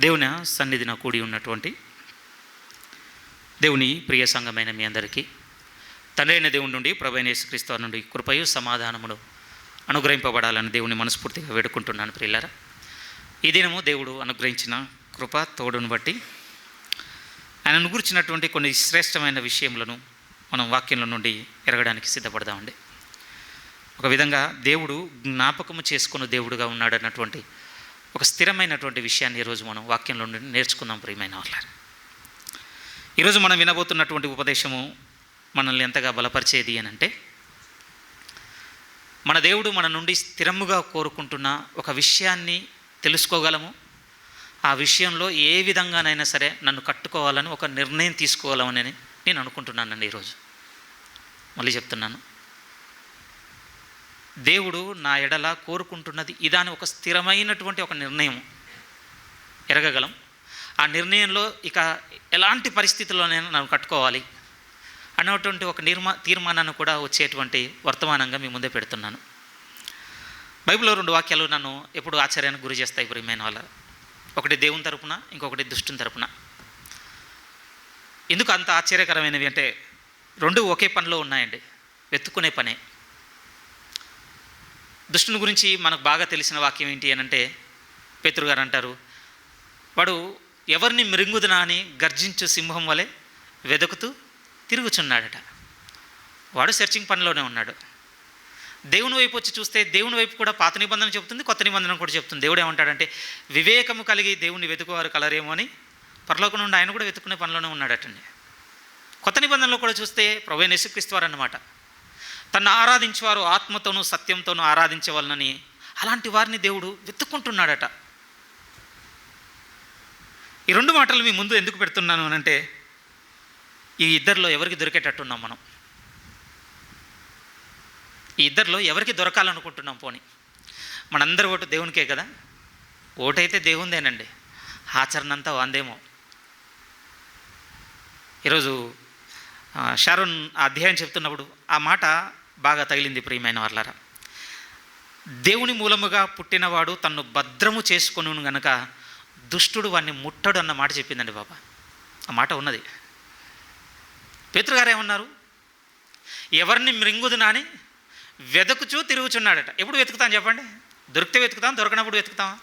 దేవుని సన్నిధిన కూడి ఉన్నటువంటి దేవుని ప్రియ సంఘమైన మీ అందరికీ తండ్రి అయిన దేవుని నుండి ప్రభువైన యేసుక్రీస్తు నుండి కృపయు సమాధానమును అనుగ్రహింపబడాలని దేవుని మనస్ఫూర్తిగా వేడుకుంటున్నాను. ప్రియులారా, ఈ దినము దేవుడు అనుగ్రహించిన కృప తోడును బట్టి ఆయనను గురించినటువంటి కొన్ని శ్రేష్టమైన విషయములను మనం వాక్యంలో నుండి ఎరగడానికి సిద్ధపడదామండి. ఒక విధంగా దేవుడు జ్ఞాపకము చేసుకున్న దేవుడుగా ఉన్నాడన్నటువంటి ఒక స్థిరమైనటువంటి విషయాన్ని ఈరోజు మనం వాక్యంలో నుండి నేర్చుకుందాం. ప్రియమైన వాళ్ళారు, ఈరోజు మనం వినబోతున్నటువంటి ఉపదేశము మనల్ని ఎంతగా బలపరిచేది అని అంటే, మన దేవుడు మన నుండి స్థిరముగా కోరుకుంటున్న ఒక విషయాన్ని తెలుసుకోగలము. ఆ విషయంలో ఏ విధంగానైనా సరే నన్ను కట్టుకోవాలని ఒక నిర్ణయం తీసుకోవాలని నేను అనుకుంటున్నానండి. ఈరోజు మళ్ళీ చెప్తున్నాను, దేవుడు నా ఎడల కోరుకుంటున్నది ఇదాని ఒక స్థిరమైనటువంటి ఒక నిర్ణయం ఎరగగలం. ఆ నిర్ణయంలో ఇక ఎలాంటి పరిస్థితుల్లోనైనా నన్ను కట్టుకోవాలి అన్నటువంటి ఒక తీర్మానాన్ని కూడా వచ్చేటువంటి వర్తమానంగా మీ ముందే పెడుతున్నాను. బైబిల్లో 2 వాక్యాలు నన్ను ఎప్పుడు ఆశ్చర్యానికి గురి చేస్తాయి ప్రియమైన వాళ్ళ. ఒకటి దేవుని తరపున, ఇంకొకటి దుష్టుని తరపున. ఎందుకు అంత ఆశ్చర్యకరమైనవి అంటే, 2 ఒకే పనిలో ఉన్నాయండి, వెతుక్కునే పనే. దుష్టుని గురించి మనకు బాగా తెలిసిన వాక్యం ఏంటి అని అంటే, పేతురు గారు అంటారు, వాడు ఎవరిని మృంగుదునా అని గర్జించు సింహం వలె వెతుకుతూ తిరుగుచున్నాడట. వాడు సెర్చింగ్ పనిలోనే ఉన్నాడు. దేవుని వైపు వచ్చి చూస్తే దేవుని వైపు కూడా పాత నిబంధన చెబుతుంది, కొత్త నిబంధన కూడా చెప్తుంది. దేవుడు ఏమంటాడంటే, వివేకము కలిగి దేవుణ్ణి వెతుకువారు కలరేమో అని పరలోకం నుండి ఆయన కూడా వెతుకునే పనిలోనే ఉన్నాడటండి. కొత్త నిబంధనలో కూడా చూస్తే ప్రభువైన యేసుక్రీస్తు వారు అన్నమాట, తను ఆరాధించేవారు ఆత్మతోనూ సత్యంతోనూ ఆరాధించవలనని అలాంటి వారిని దేవుడు వెతుక్కుంటున్నాడట. ఈ 2 మాటలు మీ ముందు ఎందుకు పెడుతున్నాను అని అంటే, ఈ ఇద్దరిలో ఎవరికి దొరికేటట్టున్నాం మనం? ఈ ఇద్దరిలో ఎవరికి దొరకాలనుకుంటున్నాం? పోనీ మనందరి ఓటు దేవునికే కదా. ఓటైతే దేవుందేనండి, ఆచరణ అంతా వందేమో. ఈరోజు షారోన్ అధ్యాయం చెప్తున్నప్పుడు ఆ మాట బాగా తగిలింది ప్రియమైన వాళ్ళారా. దేవుని మూలముగా పుట్టినవాడు తన్ను భద్రము చేసుకొను గనక దుష్టుడు వాడిని ముట్టడు అన్న మాట చెప్పిందండి బాబా. ఆ మాట ఉన్నది. పేతురు గారు ఏమన్నారు? ఎవరిని మృంగుదునా అని వెతుకుచూ తిరుగుచున్నాడట. ఎప్పుడు వెతుకుతాం చెప్పండి? దొరికితే వెతుకుతాం, దొరకనప్పుడు వెతుకుతామా?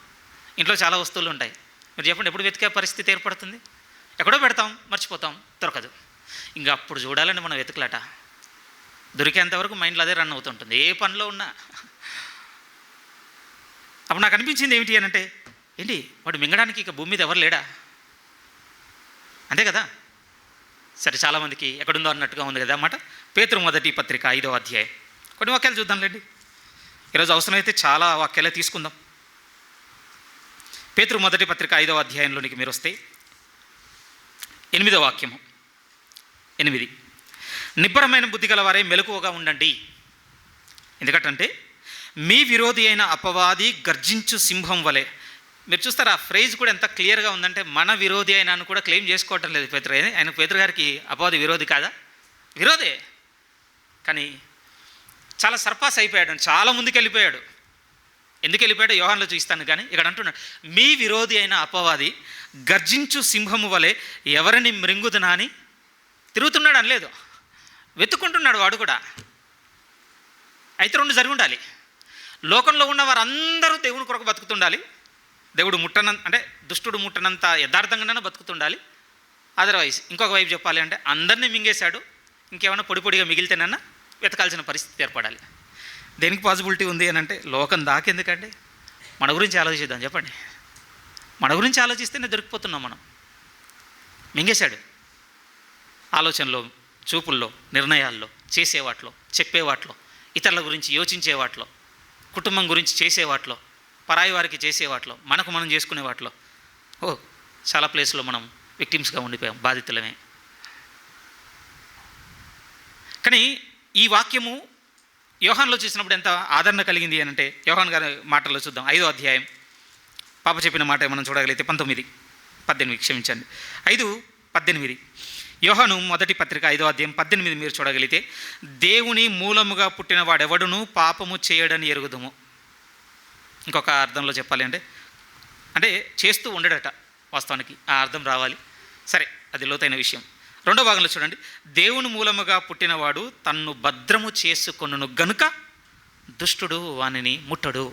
ఇంట్లో చాలా వస్తువులు ఉంటాయి, మీరు చెప్పండి, ఎప్పుడు వెతికే పరిస్థితి ఏర్పడుతుంది? ఎక్కడో పెడతాం, మర్చిపోతాం, దొరకదు. ఇంకా అప్పుడు చూడాలండి మనం వెతుకులాట. దొరికేంతవరకు మైండ్లో అదే రన్ అవుతుంటుంది, ఏ పనిలో ఉన్నా. అప్పుడు నాకు అనిపించింది ఏమిటి అని అంటే, ఏంటి వాడు మింగడానికి ఇక భూమి మీద ఎవరు లేడా? అంతే కదా. సరే, చాలామందికి ఎక్కడుందో అన్నట్టుగా ఉంది కదా అన్నమాట. పేతురు మొదటి పత్రిక 5వ అధ్యాయం కొన్ని వాక్యాలు చూద్దాంలేండి. ఈరోజు అవసరమైతే చాలా వాక్యాలే తీసుకుందాం. పేతురు మొదటి పత్రిక 5వ అధ్యాయంలోనికి మీరు వస్తే 8వ వాక్యము. 8, నిబ్బరమైన బుద్ధి గల వారే మెలకువగా ఉండండి. ఎందుకంటే మీ విరోధి అయిన అపవాది గర్జించు సింహం వలె. మీరు చూస్తారు, ఆ ఫ్రేజ్ కూడా ఎంత క్లియర్గా ఉందంటే, మన విరోధి అయినా అని కూడా క్లెయిమ్ చేసుకోవటం లేదు పేతురు. ఆయన పేతురు గారికి అపవాది విరోధి కాదా? విరోధే. కానీ చాలా సర్పాస్ అయిపోయాడు, చాలా ముందుకు వెళ్ళిపోయాడు. ఎందుకు వెళ్ళిపోయాడు యోహాన్లో చూస్తాను. కానీ ఇక్కడ అంటున్నాడు, మీ విరోధి అయిన అపవాది గర్జించు సింహము వలె ఎవరిని మృంగుదునా అని తిరుగుతున్నాడు అనలేదు, వెతుక్కుంటున్నాడు వాడు కూడా. అయితే 2 జరిగి ఉండాలి. లోకంలో ఉన్న వారందరూ దేవుని కొరకు బతుకుతుండాలి. దేవుడు అంటే దుష్టుడు ముట్టనంత యథార్థంగానే బతుకుతుండాలి. అదర్వైజ్ ఇంకొక వైపు చెప్పాలి అంటే, అందరినీ మింగేశాడు, ఇంకేమైనా పొడి పొడిగా మిగిలితేనన్నా వెతకాల్సిన పరిస్థితి ఏర్పడాలి. దేనికి పాసిబిలిటీ ఉంది అని అంటే, లోకం దాకెందుకండి, మన గురించి ఆలోచిద్దాం చెప్పండి. మన గురించి ఆలోచిస్తేనే దొరికిపోతున్నాం మనం. మింగేశాడు ఆలోచనలో, చూపుల్లో, నిర్ణయాల్లో, చేసేవాట్లో, చెప్పేవాట్లో, ఇతరుల గురించి యోచించే వాటిలో, కుటుంబం గురించి చేసేవాట్లో, పరాయి వారికి చేసేవాట్లో, మనకు మనం చేసుకునే వాటిలో చాలా ప్లేస్లో మనం విక్టిమ్స్గా ఉండిపోయాం, బాధితులమే. కానీ ఈ వాక్యము యోహాన్లో చూసినప్పుడు ఎంత ఆదరణ కలిగింది అని అంటే, యోహాన్ గారి మాటల్లో చూద్దాం. 5వ అధ్యాయం పాప చెప్పిన మాట మనం చూడగలిగితే 18 క్షమించండి, 5:18. యోహాను మొదటి పత్రిక 5వ అధ్యాయం 18 మీరు చూడగలిగితే, దేవుని మూలముగా పుట్టిన వాడెవడును పాపము చేయడని ఎరుగుదుము. ఇంకొక అర్థంలో చెప్పాలి అంటే చేస్తూ ఉండడట. వాస్తవానికి ఆ అర్థం రావాలి. సరే, అది లోతైన విషయం. రెండో భాగంలో చూడండి, దేవుని మూలముగా పుట్టినవాడు తన్ను భద్రము చేసుకొనును గనుక దుష్టుడు వానిని ముట్టడు.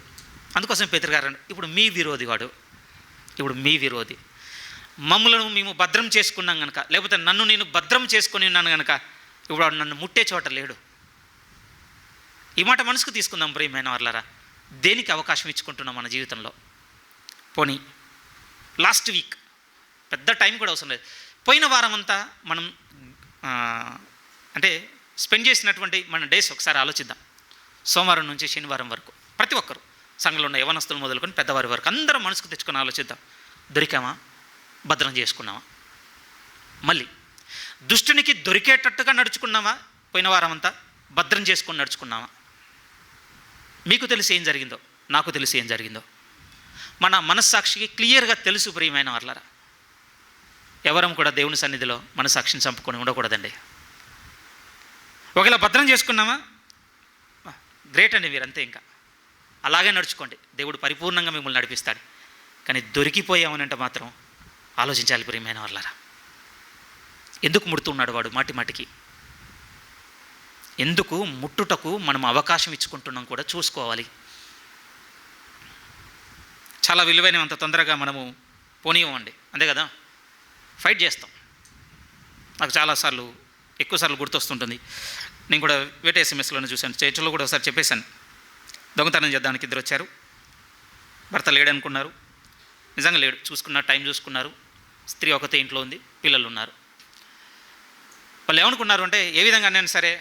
అందుకోసం పేతురు గారు ఇప్పుడు మీ విరోధి వాడు, ఇప్పుడు మీ విరోధి. మమ్ములను మేము భద్రం చేసుకున్నాం కనుక, లేకపోతే నన్ను నేను భద్రం చేసుకొని ఉన్నాను కనుక ఇప్పుడు వాడు నన్ను ముట్టే చోట లేడు. ఈ మాట మనసుకు తీసుకుందాం ప్రియమైన వాళ్ళారా. దేనికి అవకాశం ఇచ్చుకుంటున్నాం మన జీవితంలో? పోనీ లాస్ట్ వీక్, పెద్ద టైం కూడా అవసరం లేదు, పోయిన వారం అంతా మనం అంటే స్పెండ్ చేసినటువంటి మన డేస్ ఒకసారి ఆలోచిద్దాం. సోమవారం నుంచి శనివారం వరకు ప్రతి ఒక్కరు, సంఘంలో ఉన్న యవనస్తులు మొదలుకొని పెద్దవారి వరకు అందరం మనసుకు తెచ్చుకొని ఆలోచిద్దాం. దొరికామా? భద్రం చేసుకున్నామా? మళ్ళీ దుష్టునికి దొరికేటట్టుగా నడుచుకున్నామా? పోయిన వారం అంతా భద్రం చేసుకొని నడుచుకున్నామా? మీకు తెలిసి ఏం జరిగిందో, నాకు తెలిసి ఏం జరిగిందో మన మనస్సాక్షికి క్లియర్గా తెలుసు ప్రియమైన వాళ్ళారా. ఎవరం కూడా దేవుని సన్నిధిలో మనస్సాక్షిని చంపుకొని ఉండకూడదండి. ఒకవేళ భద్రం చేసుకున్నామా, గ్రేట్ అండి, మీరంతే. ఇంకా అలాగే నడుచుకోండి, దేవుడు పరిపూర్ణంగా మిమ్మల్ని నడిపిస్తాడు. కానీ దొరికిపోయామనంటే మాత్రం ఆలోచించాలి ప్రియమైన వాళ్ళారా. ఎందుకు ముడుతున్నాడు వాడు మాటి మాటికి? ఎందుకు ముట్టుటకు మనం అవకాశం ఇచ్చుకుంటున్నాం కూడా చూసుకోవాలి. చాలా విలువైనవంత తొందరగా మనము పోనీయమండి, అంతే కదా. ఫైట్ చేస్తాం. నాకు చాలాసార్లు, ఎక్కువసార్లు గుర్తొస్తుంటుంది. నేను కూడా వేట ఎస్ఎంఎస్లోనే చూశాను, చర్చలో కూడా ఒకసారి చెప్పేశాను. దొంగతనం చేద్దానికి ఇద్దరు వచ్చారు. భర్త లేడనుకున్నారు, నిజంగా లేడు. చూసుకున్నారు, టైం చూసుకున్నారు. స్త్రీ ఒకతే ఇంట్లో ఉంది, పిల్లలు ఉన్నారు. వాళ్ళు ఏమనుకున్నారు అంటే ఏ విధంగా నేను సరే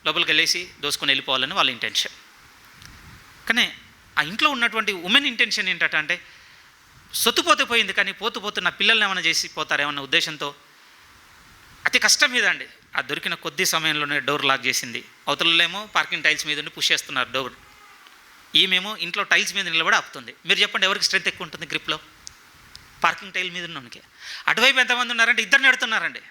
లోపలికి వెళ్ళేసి దోసుకొని వెళ్ళిపోవాలని వాళ్ళ ఇంటెన్షన్. కానీ ఆ ఇంట్లో ఉన్నటువంటి ఉమెన్ ఇంటెన్షన్ ఏంటంటే సొత్తుపోతే పోయింది, కానీ పోతూ పోతూ నా పిల్లల్ని ఏమైనా చేసి పోతారేమన్న ఉద్దేశంతో అతి కష్టం మీద అండి ఆ దొరికిన కొద్ది సమయంలోనే డోర్ లాక్ చేసింది. అవతలేమో పార్కింగ్ టైల్స్ మీద ఉండి పుష్ చేస్తున్నారు డోర్. ఈమెమో ఇంట్లో టైల్స్ మీద నిలబడి ఆపుతుంది. మీరు చెప్పండి, ఎవరికి స్ట్రెంత్ ఎక్కువ ఉంటుంది గ్రిప్లో? పార్కింగ్ టైల్ మీద ఉన్నోనికి. అటువైపు ఎంతమంది ఉన్నారంటే ఇద్దరు నెడుతున్నారండి.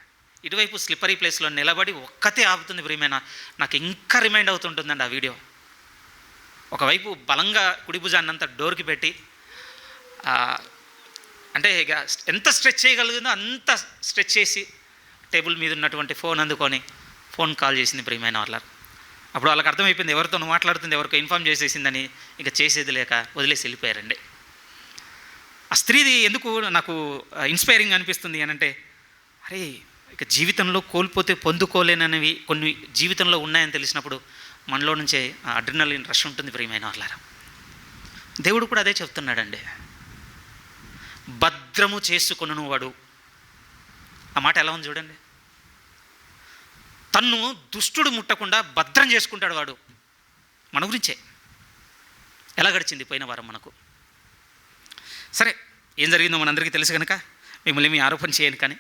ఇటువైపు స్లిప్పరీ ప్లేస్లో నిలబడి ఒక్కతే ఆపుతుంది. ప్రియమైన, నాకు ఇంకా రిమైండ్ అవుతుంటుందండి ఆ వీడియో. ఒకవైపు బలంగా కుడి భుజాన్నంతా డోర్కి పెట్టి అంటే ఇక ఎంత స్ట్రెచ్ చేయగలిగిందో అంత స్ట్రెచ్ చేసి టేబుల్ మీద ఉన్నటువంటి ఫోన్ అందుకొని ఫోన్ కాల్ చేసింది ప్రియమైన వాళ్ళ. అప్పుడు వాళ్ళకి అర్థమైపోయింది ఎవరితో మాట్లాడుతుంది, ఎవరికో ఇన్ఫామ్ చేసేసిందని. ఇక చేసేది లేక వదిలేసి వెళ్ళిపోయారండి. ఆ స్త్రీది ఎందుకు నాకు ఇన్స్పైరింగ్ అనిపిస్తుంది అని అంటే, అరే ఇక జీవితంలో కోల్పోతే పొందుకోలేనవి కొన్ని జీవితంలో ఉన్నాయని తెలిసినప్పుడు మనలో నుంచే అడ్రినలిన్ రష్ ఉంటుంది ప్రియమైన వాళ్ళారా. దేవుడు కూడా అదే చెప్తున్నాడండి, భద్రము చేసుకొనును వాడు. ఆ మాట ఎలా ఉంది చూడండి. తన్ను దుష్టుడు ముట్టకుండా భద్రం చేసుకుంటాడు వాడు. మన గురించే. ఎలా గడిచింది పోయిన వారం మనకు? సరే, ఏం జరిగిందో మనందరికీ తెలుసు కనుక మిమ్మల్ని ఏమీ ఆరోపణ చేయను. కానీ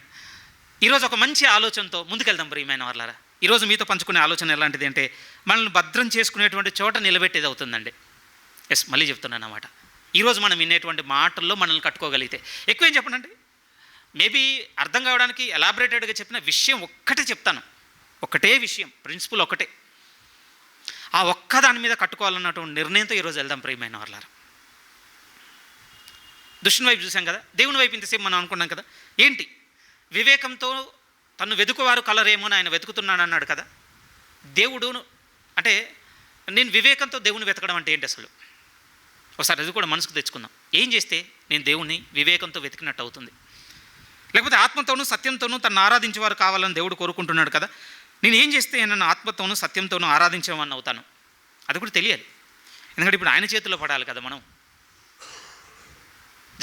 ఈరోజు ఒక మంచి ఆలోచనతో ముందుకెళ్దాం ప్రియమైన వాళ్ళారా. ఈరోజు మీతో పంచుకునే ఆలోచన ఎలాంటిది అంటే, మనల్ని భద్రం చేసుకునేటువంటి చోట నిలబెట్టేది అవుతుందండి. ఎస్, మళ్ళీ చెప్తున్నాను అన్నమాట. ఈరోజు మనం వినేటువంటి మాటల్లో మనల్ని కట్టుకోగలిగితే, ఎక్కువ ఏం చెప్పనండి, మేబీ అర్థం కావడానికి ఎలాబరేటెడ్గా చెప్పిన విషయం ఒక్కటే చెప్తాను. ఒకటే విషయం, ప్రిన్సిపల్ ఒకటే. ఆ ఒక్క దాని మీద కట్టుకోవాలన్నటువంటి నిర్ణయంతో ఈరోజు వెళ్దాం ప్రియమైన వాళ్ళారా. దుష్టుని వైపు చూసాం కదా, దేవుని వైపు ఇంతసేపు మనం అనుకున్నాం కదా. ఏంటి? వివేకంతో తను వెతుకువారు కలరేమో అని ఆయన వెతుకుతున్నాడు అన్నాడు కదా. దేవుడు అంటే నేను వివేకంతో దేవుని వెతకడం అంటే ఏంటి అసలు? ఒకసారి అది కూడా మనసుకు తెచ్చుకుందాం. ఏం చేస్తే నేను దేవుణ్ణి వివేకంతో వెతికినట్టు అవుతుంది? లేకపోతే ఆత్మతోనూ సత్యంతోనూ తను ఆరాధించేవారు కావాలని దేవుడు కోరుకుంటున్నాడు కదా. నేను ఏం చేస్తే నన్ను ఆత్మతోనూ సత్యంతోనూ ఆరాధించేవాడిని అవుతాను? అది కూడా తెలియాలి. ఎందుకంటే ఇప్పుడు ఆయన చేతిలో పడాలి కదా మనం.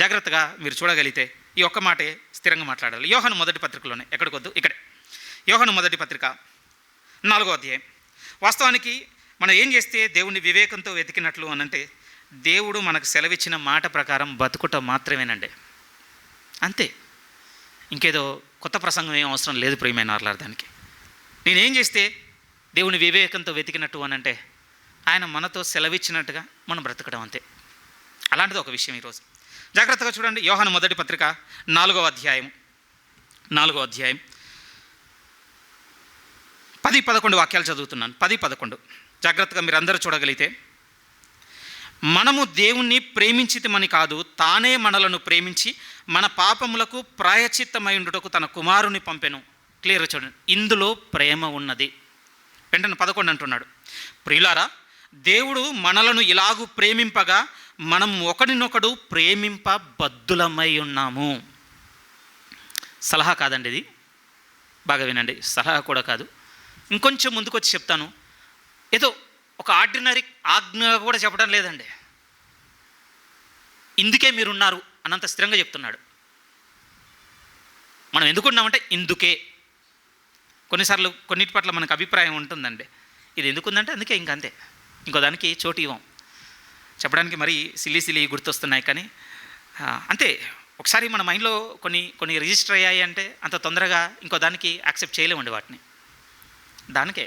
జాగ్రత్తగా మీరు చూడగలిగితే ఈ ఒక్క మాటే స్థిరంగా మాట్లాడాలి. యోహాను మొదటి పత్రికలోనే, ఎక్కడికొద్దు, ఇక్కడే. యోహాను మొదటి పత్రిక 4వ అధ్యాయం. వాస్తవానికి మనం ఏం చేస్తే దేవుణ్ణి వివేకంతో వెతికినట్లు అనంటే, దేవుడు మనకు సెలవిచ్చిన మాట ప్రకారం బతుకుట మాత్రమేనండి. అంతే. ఇంకేదో కొత్త ప్రసంగం ఏం అవసరం లేదు ప్రియమైన వాళ్ళార్థానికి. నేనేం చేస్తే దేవుని వివేకంతో వెతికినట్టు అనంటే, ఆయన మనతో సెలవిచ్చినట్టుగా మనం బ్రతకడం అంతే. అలాంటిది ఒక విషయం ఈరోజు. జాగ్రత్తగా చూడండి. యోహాను మొదటి పత్రిక 4వ అధ్యాయం 10-11 వాక్యాలు చదువుతున్నాను. 10-11 జాగ్రత్తగా మీరు అందరూ చూడగలిగితే, మనము దేవుణ్ణి ప్రేమించితమని కాదు, తానే మనలను ప్రేమించి మన పాపములకు ప్రాయచిత్తమై ఉండుటకు తన కుమారుని పంపెను. క్లియర్గా చూడండి, ఇందులో ప్రేమ ఉన్నది. వెంటనే 11 అంటున్నాడు, ప్రియులారా, దేవుడు మనలను ఇలాగూ ప్రేమింపగా మనం ఒకడినొకడు ప్రేమింపబద్ధులమై ఉన్నాము. సలహా కాదండి ఇది, బాగా వినండి, సలహా కూడా కాదు. ఇంకొంచెం ముందుకు వచ్చి చెప్తాను. ఏదో ఒక ఆర్డినరీ ఆజ్ఞ కూడా చెప్పడం లేదండి. ఇందుకే మీరున్నారు అన్నంత స్థిరంగా చెప్తున్నాడు. మనం ఎందుకున్నామంటే ఇందుకే. కొన్నిసార్లు కొన్నిటి పట్ల మనకు అభిప్రాయం ఉంటుందండి, ఇది ఎందుకుందంటే అందుకే, ఇంకంతే, ఇంకో దానికి చోటు ఇవ్వం. చెప్పడానికి మరీ సిలి గుర్తొస్తున్నాయి, కానీ అంతే. ఒకసారి మన మైండ్లో కొన్ని రిజిస్టర్ అయ్యాయి అంటే అంత తొందరగా ఇంకో దానికి యాక్సెప్ట్ చేయలేమండి వాటిని. దానికే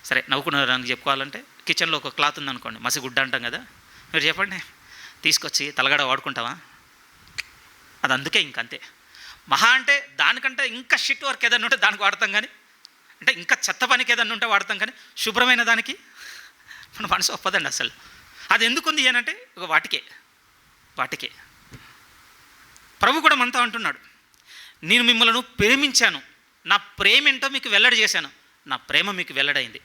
సరే నవ్వుకునేదానికి చెప్పుకోవాలంటే, కిచెన్లో ఒక క్లాత్ ఉందనుకోండి, మసిగుడ్డ అంటాం కదా, మీరు చెప్పండి, తీసుకొచ్చి తలగడ వాడుకుంటావా? అది అందుకే, ఇంకంతే. మహా అంటే దానికంటే ఇంకా షిట్ వర్క్ ఏదన్నా ఉంటే దానికి వాడతాం, కానీ అంటే ఇంకా చెత్త పనికి ఏదన్నా ఉంటే వాడతాం, కానీ శుభ్రమైన దానికి మన మనసు ఒప్పదండి అసలు. అది ఎందుకుంది అనంటే వాటికే ప్రభు కూడా మనతో అంటున్నాడు, నేను మిమ్మల్ని ప్రేమించాను, నా ప్రేమ ఏంటో మీకు వెల్లడి చేశాను, నా ప్రేమ మీకు వెల్లడైంది.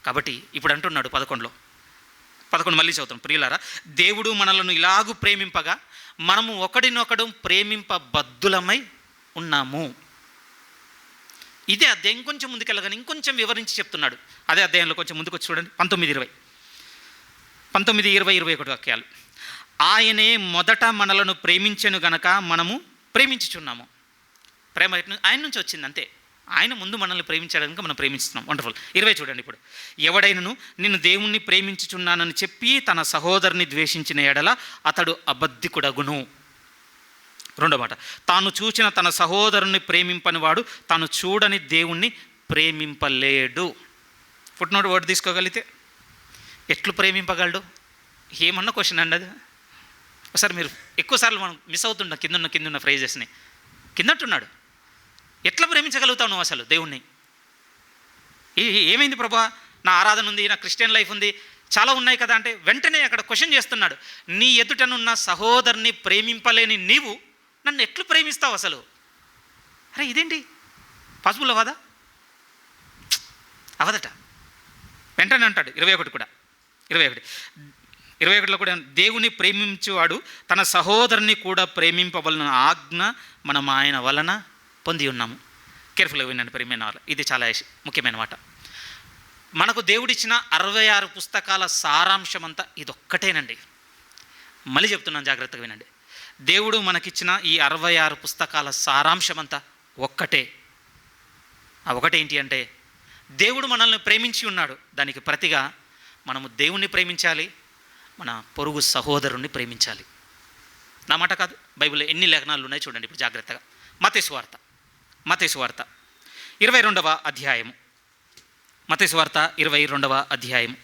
కాబట్టి ఇప్పుడు అంటున్నాడు 11 మళ్ళీ చదువుతాం, ప్రియులారా, దేవుడు మనలను ఇలాగూ ప్రేమింపగా మనము ఒకడినొకడు ప్రేమింపబద్ధులమై ఉన్నాము. ఇదే అధ్యాయం కొంచెం ముందుకెళ్ళగానే ఇంకొంచెం వివరించి చెప్తున్నాడు. అదే అధ్యాయంలో కొంచెం ముందుకు వచ్చి చూడండి, 19, 20, 21 వాక్యాలు. ఆయనే మొదట మనలను ప్రేమించెను గనక మనము ప్రేమించుచున్నాము. ప్రేమ ఆయన నుంచి వచ్చింది, అంతే. ఆయన ముందు మనల్ని ప్రేమించాడు కనుక మనం ప్రేమిస్తున్నాం. వండర్ఫుల్. 20 చూడండి ఇప్పుడు. ఎవడైనను నిన్ను దేవుణ్ణి ప్రేమించుచున్నానని చెప్పి తన సహోదరుని ద్వేషించిన ఎడల అతడు అబద్ధికుడగును. రెండో మాట, తాను చూచిన తన సహోదరుని ప్రేమింపని వాడు తాను చూడని దేవుణ్ణి ప్రేమింపలేడు. ఫుట్నోట్ వర్డ్ తీసుకోగలిగితే ఎట్లు ప్రేమింపగలడు? ఏమన్నా క్వశ్చన్ అండి అది. ఒకసారి మీరు ఎక్కువసార్లు మనం మిస్ అవుతుంటాం కిందున్న ఫ్రేజెస్ని. కిందంటున్నాడు, ఎట్లా ప్రేమించగలుగుతావు నువ్వు అసలు దేవుణ్ణి? ఏమైంది ప్రభా, నా ఆరాధన ఉంది, నా క్రిస్టియన్ లైఫ్ ఉంది, చాలా ఉన్నాయి కదా అంటే వెంటనే అక్కడ క్వశ్చన్ చేస్తున్నాడు, నీ ఎదుటనున్న సహోదరుని ప్రేమింపలేని నీవు నన్ను ఎట్లు ప్రేమిస్తావు అసలు? అరే ఇదేంటి పాసిబుల్ అవ్వదా? అవదట. వెంటనే అంటాడు 21 కూడా, 21లో కూడా, దేవుని ప్రేమించేవాడు తన సహోదరుని కూడా ప్రేమింపవలన ఆజ్ఞ మనం ఆయన వలన పొంది ఉన్నాము. కేర్ఫుల్గా వినండి ప్రియమైన వాళ్ళు, ఇది చాలా ముఖ్యమైన మాట. మనకు దేవుడిచ్చిన 66 పుస్తకాల సారాంశం అంతా ఇదొక్కటేనండి. మళ్ళీ చెప్తున్నాను, జాగ్రత్తగా వినండి. దేవుడు మనకిచ్చిన ఈ 66 పుస్తకాల సారాంశం అంతా ఒక్కటే. ఆ ఒకటేంటి అంటే, దేవుడు మనల్ని ప్రేమించి ఉన్నాడు, దానికి ప్రతిగా మనము దేవుణ్ణి ప్రేమించాలి, మన పొరుగు సహోదరుణ్ణి ప్రేమించాలి. నా మాట కాదు, బైబిల్లో ఎన్ని లేఖనాలు ఉన్నాయి చూడండి ఇప్పుడు జాగ్రత్తగా. మత్తయి సువార్త 22వ అధ్యాయము. మత్తయి సువార్త 22వ అధ్యాయము.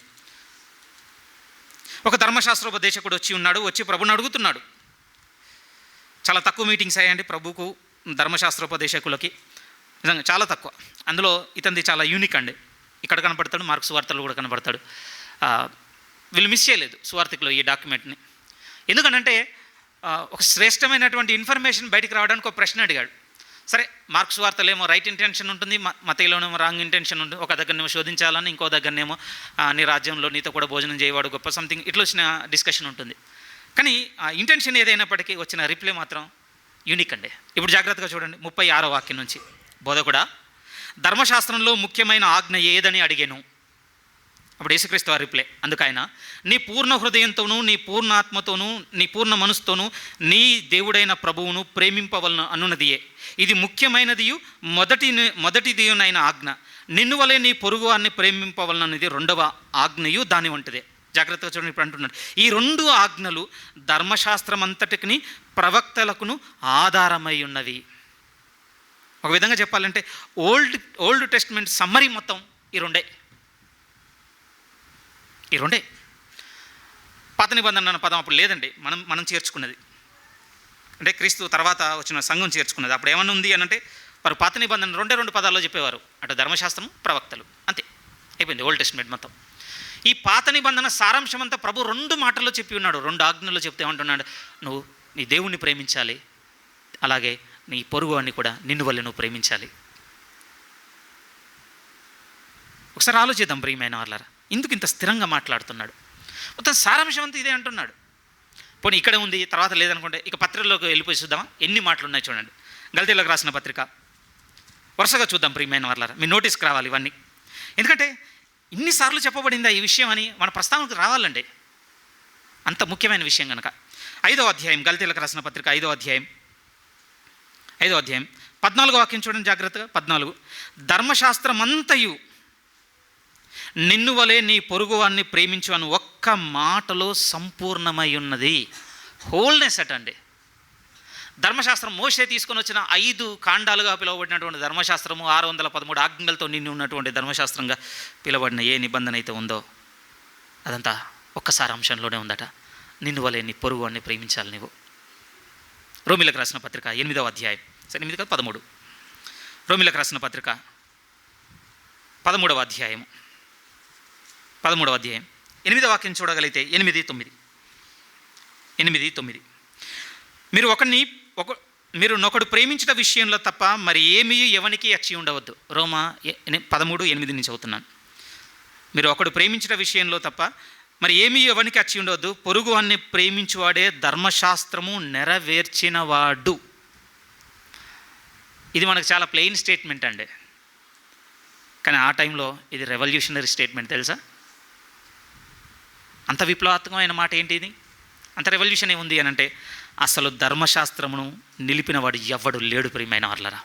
ఒక ధర్మశాస్త్రోపదేశకుడు వచ్చి ప్రభుని అడుగుతున్నాడు. చాలా తక్కువ మీటింగ్స్ అయ్యాయండి ప్రభుకు ధర్మశాస్త్రోపదేశకులకి, నిజంగా చాలా తక్కువ. అందులో ఇతనిది చాలా యూనిక్ అండి. ఇక్కడ కనపడతాడు, మార్కు సువార్తలో కూడా కనపడతాడు. వీళ్ళు మిస్ చేయలేదు సువార్తికులో ఈ డాక్యుమెంట్ని. ఎందుకనంటే ఒక శ్రేష్టమైనటువంటి ఇన్ఫర్మేషన్ బయటికి రావడానికి ఒక ప్రశ్న అడిగాడు. సరే, మార్క్స్ వార్తలు ఏమో రైట్ ఇంటెన్షన్ ఉంటుంది, మత్తయిలోనేమో రాంగ్ ఇంటెన్షన్ ఉంటుంది. ఒక దగ్గరనేమో శోధించాలని, ఇంకో దగ్గరనేమో నీ రాజ్యంలో నీతో కూడా భోజనం చేయవాడు గొప్ప సంథింగ్ ఇట్లా వచ్చిన డిస్కషన్ ఉంటుంది. కానీ ఆ ఇంటెన్షన్ ఏదైనప్పటికీ వచ్చిన రిప్లై మాత్రం యూనిక్ అండి. ఇప్పుడు జాగ్రత్తగా చూడండి, 36వ వాక్యం నుంచి. బోధకుడా, ధర్మశాస్త్రంలో ముఖ్యమైన ఆజ్ఞ ఏదని అడిగాను. అప్పుడు యేసుక్రీస్తు వారి రిప్లై, అందుకైన నీ పూర్ణ హృదయంతోనూ, నీ పూర్ణ ఆత్మతోనూ, నీ పూర్ణ మనసుతోనూ నీ దేవుడైన ప్రభువును ప్రేమింపవలను అన్నదియే. ఇది ముఖ్యమైనదియు మొదటిదియునైన ఆజ్ఞ. నిన్ను వలె నీ పొరుగు వారిని ప్రేమింపవలనది రెండవ ఆజ్ఞయు దాని వంటిదే. జాగ్రత్తగా చూడండి, ఇప్పుడు అంటున్నాడు, ఈ 2 ఆజ్ఞలు ధర్మశాస్త్రం అంతటికి ప్రవక్తలకును ఆధారమై ఉన్నవి. ఒక విధంగా చెప్పాలంటే ఓల్డ్ టెస్ట్మెంట్ సమ్మరీ మొత్తం ఈ రెండే. పాత నిబంధన అన్న పదం అప్పుడు లేదండి, మనం చేర్చుకున్నది. అంటే క్రీస్తు తర్వాత వచ్చిన సంఘం చేర్చుకున్నది. అప్పుడు ఏమన్నా ఉంది అని అంటే వారు పాత నిబంధన 2 పదాల్లో చెప్పేవారు, అటు ధర్మశాస్త్రం, ప్రవక్తలు, అంతే అయిపోయింది ఓల్డ్ టెస్ట్మెంట్ మొత్తం. ఈ పాత నిబంధన సారాంశం అంతా ప్రభు 2 మాటల్లో చెప్పి ఉన్నాడు. 2 ఆజ్ఞల్లో చెప్తే ఏమంటున్నాడు? నువ్వు నీ దేవుణ్ణి ప్రేమించాలి, అలాగే నీ పొరుగు వాడిని కూడా నిన్ను వల్లే నువ్వు ప్రేమించాలి. ఒకసారి ఆలోచిద్దాం ప్రియమైన వాళ్ళారా, ఎందుకు ఇంత స్థిరంగా మాట్లాడుతున్నాడు? మొత్తం సారాంశం అంతా ఇదే అంటున్నాడు. పోనీ ఇక్కడే ఉంది, తర్వాత లేదనుకుంటే ఇక పత్రికలోకి వెళ్ళిపోయి చూద్దామా ఎన్ని మాటలు ఉన్నాయి చూడండి. గల్తీలకు రాసిన పత్రిక వరుసగా చూద్దాం ప్రియమైన వాళ్ళారా, మీ నోటీస్కి రావాలి ఇవన్నీ. ఎందుకంటే ఇన్నిసార్లు చెప్పబడిందా ఈ విషయం అని మన ప్రస్తావనకు రావాలండి, అంత ముఖ్యమైన విషయం కనుక. 5వ అధ్యాయం, గల్తీలకు రాసిన పత్రిక 5వ అధ్యాయం 14వ వాక్యం చూడండి జాగ్రత్తగా. 14, ధర్మశాస్త్రమంతయు నిన్ను వలె నీ పొరుగువాన్ని ప్రేమించు అని ఒక్క మాటలో సంపూర్ణమై ఉన్నది. హోల్నెస్ అటండి ధర్మశాస్త్రం. మోషే తీసుకొని వచ్చిన 5 కాండాలుగా పిలువబడినటువంటి ధర్మశాస్త్రము 613 ఆజ్ఞలతో నిన్ను ఉన్నటువంటి ధర్మశాస్త్రంగా పిలువబడిన ఏ నిబంధన అయితే ఉందో అదంతా ఒక్కసారి అంశంలోనే ఉందట. నిన్ను వలె నీ పొరుగువాన్ని ప్రేమించాలి నీవు. రోమిలకు రాసిన పత్రిక 8వ అధ్యాయం, 8 కాదు 13, రోమిలకు రాసిన పత్రిక 13వ అధ్యాయం 8వ వాక్యం చూడగలిగితే 8-9 మీరు నొకడు ప్రేమించిన విషయంలో తప్ప మరి ఏమీ ఎవనికి అచ్చి ఉండవద్దు. రోమా 13:8 నుంచి చదువుతున్నాను. మీరు ఒకడు ప్రేమించిన విషయంలో తప్ప మరి ఏమీ ఎవనికి అచ్చి ఉండవద్దు, పొరుగు వాన్ని ప్రేమించువాడే ధర్మశాస్త్రము నెరవేర్చినవాడు. ఇది మనకు చాలా ప్లెయిన్ స్టేట్మెంట్ అండి, కానీ ఆ టైంలో ఇది రెవల్యూషనరీ స్టేట్మెంట్ తెలుసా. అంత విప్లవాత్మకమైన మాట ఏంటి ఇది? అంత రెవల్యూషన్ ఏముంది అని అంటే అసలు ధర్మశాస్త్రమును నిలిపినవాడు ఎవ్వడు లేడు ప్రియమైన వాళ్ళరా.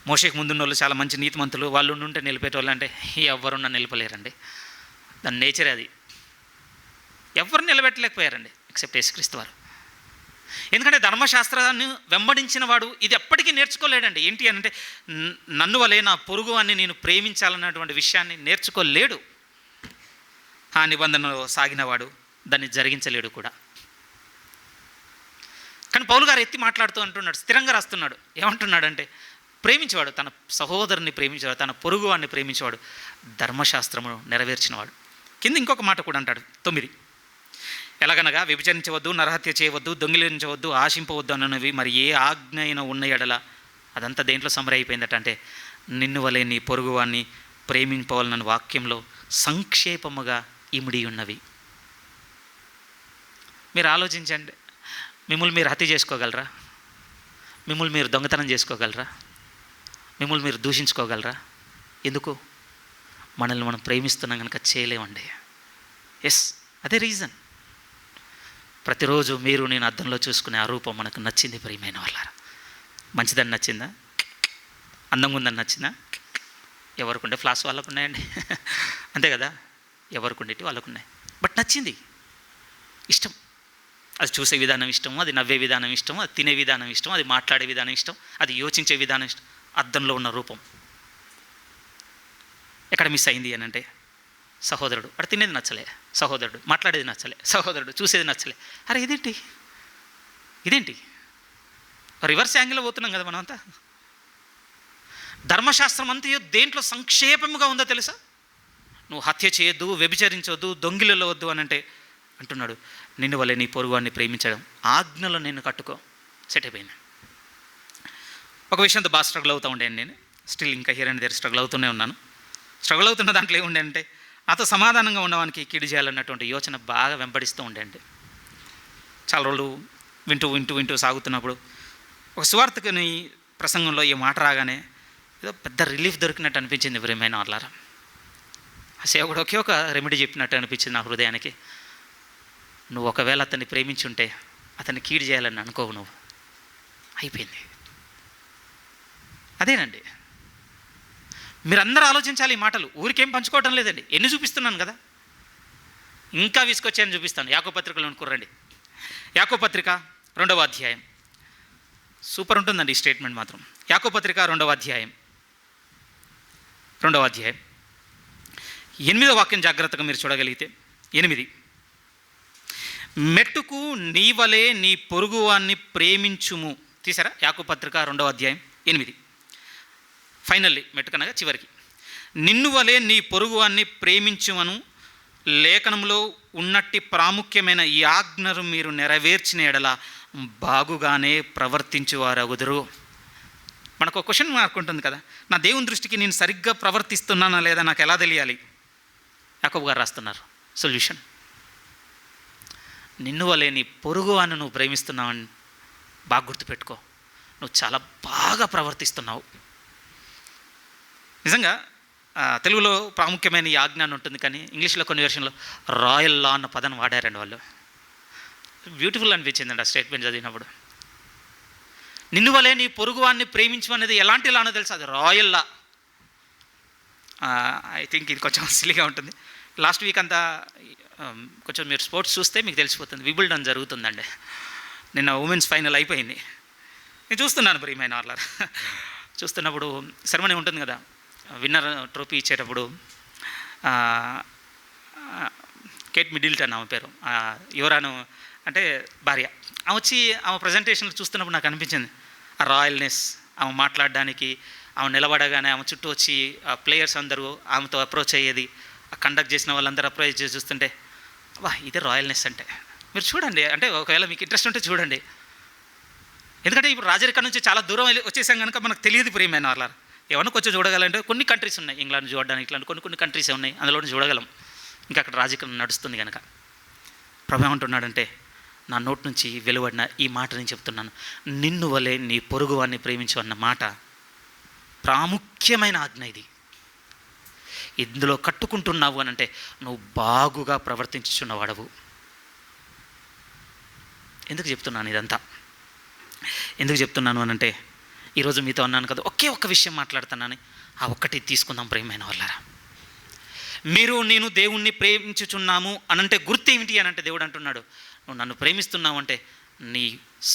మోషేకి ముందున్న వాళ్ళు చాలా మంచి నీతిమంతులు, వాళ్ళు ఉంటే నిలిపేటోళ్ళు అంటే ఎవరున్నా నిలపలేరండి. దాని నేచరే అది. ఎవరు నిలబెట్టలేకపోయారండి ఎక్సెప్ట్ యేసుక్రీస్తు వారు. ఎందుకంటే ధర్మశాస్త్రాన్ని వెంబడించిన వాడు ఇది ఎప్పటికీ నేర్చుకోలేడండి. ఏంటి అని అంటే నన్ను వలే నా పొరుగు వాన్ని నేను ప్రేమించాలన్నటువంటి విషయాన్ని నేర్చుకోలేడు. ఆ నిబంధనలో సాగినవాడు దాన్ని జరిగించలేడు కూడా. కానీ పౌలు గారు ఎత్తి మాట్లాడుతూ అంటున్నాడు, స్థిరంగా రాస్తున్నాడు. ఏమంటున్నాడంటే ప్రేమించేవాడు, తన సహోదరుని ప్రేమించేవాడు, తన పొరుగు వాడిని ప్రేమించేవాడు ధర్మశాస్త్రమును నెరవేర్చినవాడు. కింద ఇంకొక మాట కూడా అంటాడు 9, ఎలాగనగా వ్యభిచరించవద్దు, నరహత్య చేయవద్దు, దొంగిలించవద్దు, ఆశింపవద్దు అన్నవి మరి ఏ ఆజ్ఞ అయినా ఉన్న ఎడల అదంతా దేంట్లో సమరీ అయిపోయిందట అంటే నిన్ను వలె నీ పొరుగు వాన్ని ప్రేమింపవాలన్న వాక్యంలో సంక్షేపముగా ఇమిడి ఉన్నవి. మీరు ఆలోచించండి, మిమ్మల్ని మీరు హత్య చేసుకోగలరా? మిమ్మల్ని మీరు దొంగతనం చేసుకోగలరా? మిమ్మల్ని మీరు దూషించుకోగలరా? ఎందుకు? మనల్ని మనం ప్రేమిస్తున్నాం కనుక చేయలేమండి. ఎస్, అదే రీజన్. ప్రతిరోజు మీరు నేను అద్దంలో చూసుకునే ఆ రూపం మనకు నచ్చింది ప్రియమైన వాళ్ళారా. మంచిదని నచ్చిందా? అందంగా ఉందని నచ్చిందా? ఎవరికుండే ఫ్లాస్ వాళ్ళకు ఉన్నాయండి అంతే కదా, ఎవరికుండేటి వాళ్ళకు ఉన్నాయి. బట్ నచ్చింది, ఇష్టం. అది చూసే విధానం ఇష్టం, అది నవ్వే విధానం ఇష్టం, అది తినే విధానం ఇష్టం, అది మాట్లాడే విధానం ఇష్టం, అది యోచించే విధానం ఇష్టం. అద్దంలో ఉన్న రూపం ఎక్కడ మిస్ అయింది అని అంటే సహోదరుడు అక్కడ తినేది నచ్చలే, సహోదరుడు మాట్లాడేది నచ్చలే, సహోదరుడు చూసేది నచ్చలే. అరే ఇదేంటి రివర్స్ యాంగిల్లో పోతున్నాం కదా మనం అంతా. ధర్మశాస్త్రం అంతా దేంట్లో సంక్షేపముగా ఉందో తెలుసా? నువ్వు హత్య చేయొద్దు, వ్యభిచరించవద్దు, దొంగిలవద్దు అని అంటే అంటున్నాడు నిన్ను వలె నీ పొరుగువాన్ని ప్రేమించడం. ఆజ్ఞలో నేను కట్టుకో, సెట్ అయిపోయింది. ఒక విషయంతో బాగా స్ట్రగుల్ అవుతూ ఉండేది నేను, స్టిల్ ఇంకా హియర్ అండ్ దేర్ స్ట్రగుల్ అవుతూనే ఉన్నాను. స్ట్రగుల్ అవుతున్న దాంట్లో ఏముండే అంటే నాతో సమాధానంగా ఉన్నవానికి కీడు చేయాలన్నటువంటి యోచన బాగా వెంబడిస్తూ ఉండేది. చాలా రోజులు వింటూ సాగుతున్నప్పుడు ఒక సువార్తికుని ప్రసంగంలో ఈ మాట రాగానే ఏదో పెద్ద రిలీఫ్ దొరికినట్టు అనిపించింది ప్రియమైన వాళ్ళారా. ఆ సేవకుడు ఒకే ఒక రెమెడీ చెప్పినట్టు అనిపించింది నా హృదయానికి. నువ్వు ఒకవేళ అతన్ని ప్రేమించుంటే అతన్ని కీడు చేయాలని అనుకోవు, నువ్వు అయిపోయింది. అదేనండి, మీరందరూ ఆలోచించాలి. ఈ మాటలు ఊరికేం పంచుకోవటం లేదండి, ఎన్ని చూపిస్తున్నాను కదా, ఇంకా విసుకొచ్చాయని చూపిస్తాను. యాకోబు పత్రికలో అనుకోరండి. యాకోబు పత్రిక 2వ అధ్యాయం సూపర్ ఉంటుందండి ఈ స్టేట్మెంట్ మాత్రం. యాకోబు పత్రిక 2వ అధ్యాయం 8వ వాక్యం జాగ్రత్తగా మీరు చూడగలిగితే 8, మెట్టుకు నీ వలె నీ పొరుగువాన్ని ప్రేమించుము. తీసారా? యాకోబు పత్రిక 2వ అధ్యాయం 8. ఫైనల్లీ మెట్టుకనగా చివరికి నిన్ను వలె నీ పొరుగువాన్ని ప్రేమించుమను లేఖనంలో ఉన్నట్టి ప్రాముఖ్యమైన ఈ ఆజ్ఞను మీరు నెరవేర్చిన ఎడల బాగుగానే ప్రవర్తించువారగుదురు. మనకు ఒక క్వశ్చన్ మార్క్ ఉంటుంది కదా, నా దేవుని దృష్టికి నేను సరిగ్గా ప్రవర్తిస్తున్నానా లేదా నాకు ఎలా తెలియాలి? యాకోబు గారు రాస్తున్నారు సొల్యూషన్. నిన్ను వలె నీ పొరుగువాన్ని నువ్వు ప్రేమిస్తున్నావని బాగా గుర్తుపెట్టుకో, నువ్వు చాలా బాగా ప్రవర్తిస్తున్నావు. నిజంగా తెలుగులో ప్రాముఖ్యమైన ఈ ఆజ్ఞ అని ఉంటుంది, కానీ ఇంగ్లీష్లో కొన్ని వెర్షన్లో రాయల్ లా అన్న పదాన్ని వాడారండి వాళ్ళు. బ్యూటిఫుల్ అనిపించిందండి ఆ స్టేట్మెంట్ చదివినప్పుడు. నిన్ను వలె నీ పొరుగువాన్ని ప్రేమించు అనేది ఎలాంటి లానో తెలుసు, అది రాయల్ లా. ఐ థింక్ ఇది కొంచెం సిల్లీగా ఉంటుంది. లాస్ట్ వీక్ అంతా కొంచెం మీరు స్పోర్ట్స్ చూస్తే మీకు తెలిసిపోతుంది, విబుల్డన్ జరుగుతుందండి. నిన్న ఉమెన్స్ ఫైనల్ అయిపోయింది. నేను చూస్తున్నాను ప్రియమైన వాళ్ళ. చూస్తున్నప్పుడు సెరమనీ ఉంటుంది కదా, విన్నర్ ట్రోఫీ ఇచ్చేటప్పుడు కేట్ మిడిల్టన్ ఆమె పేరు, యువరాను అంటే భార్య, ఆమె వచ్చి ఆమె ప్రజెంటేషన్లు చూస్తున్నప్పుడు నాకు అనిపించింది ఆ రాయల్నెస్. ఆమె మాట్లాడడానికి, ఆమె నిలబడగానే ఆమె చుట్టూ వచ్చి ప్లేయర్స్ అందరూ ఆమెతో అప్రోచ్ అయ్యేది, కండక్ట్ చేసిన వాళ్ళందరూ అప్రోచ్ చేసి చూస్తుంటే వా ఇదే రాయల్నెస్ అంటే. మీరు చూడండి, అంటే ఒకవేళ మీకు ఇంట్రెస్ట్ ఉంటే చూడండి. ఎందుకంటే ఇప్పుడు రాజరికం నుంచి చాలా దూరం వచ్చేసాం కనుక మనకు తెలియదు ప్రియమైన వాళ్ళ. ఏమన్నా కొంచెం చూడగలంటే కొన్ని కంట్రీస్ ఉన్నాయి, ఇంగ్లాండ్ చూడడానికి ఇట్లాంటి కొన్ని కంట్రీసే ఉన్నాయి, అందులో చూడగలం. ఇంకా అక్కడ రాజకీయం నడుస్తుంది కనుక. ప్రభు ఏమంటున్నాడంటే, నా నోటి నుంచి వెలువడిన ఈ మాట నేను చెప్తున్నాను, నిన్ను వలె నీ పొరుగువాన్ని ప్రేమించు అన్న మాట ప్రాముఖ్యమైన ఆజ్ఞ. ఇది ఇందులో కట్టుకుంటున్నావు అని అంటే నువ్వు బాగుగా ప్రవర్తించుచున్నవాడవు. ఎందుకు చెప్తున్నాను ఇదంతా? ఎందుకు చెప్తున్నాను అని అంటే, ఈరోజు మీతో అన్నాను కదా, ఒకే ఒక్క విషయం మాట్లాడుతున్నాను, ఆ ఒక్కటి తీసుకుందాం ప్రియమైన వాళ్ళారా. మీరు నేను దేవుణ్ణి ప్రేమించుచున్నాము అనంటే గుర్తు ఏమిటి అని అంటే, దేవుడు అంటున్నాడు, నువ్వు నన్ను ప్రేమిస్తున్నావు అంటే నీ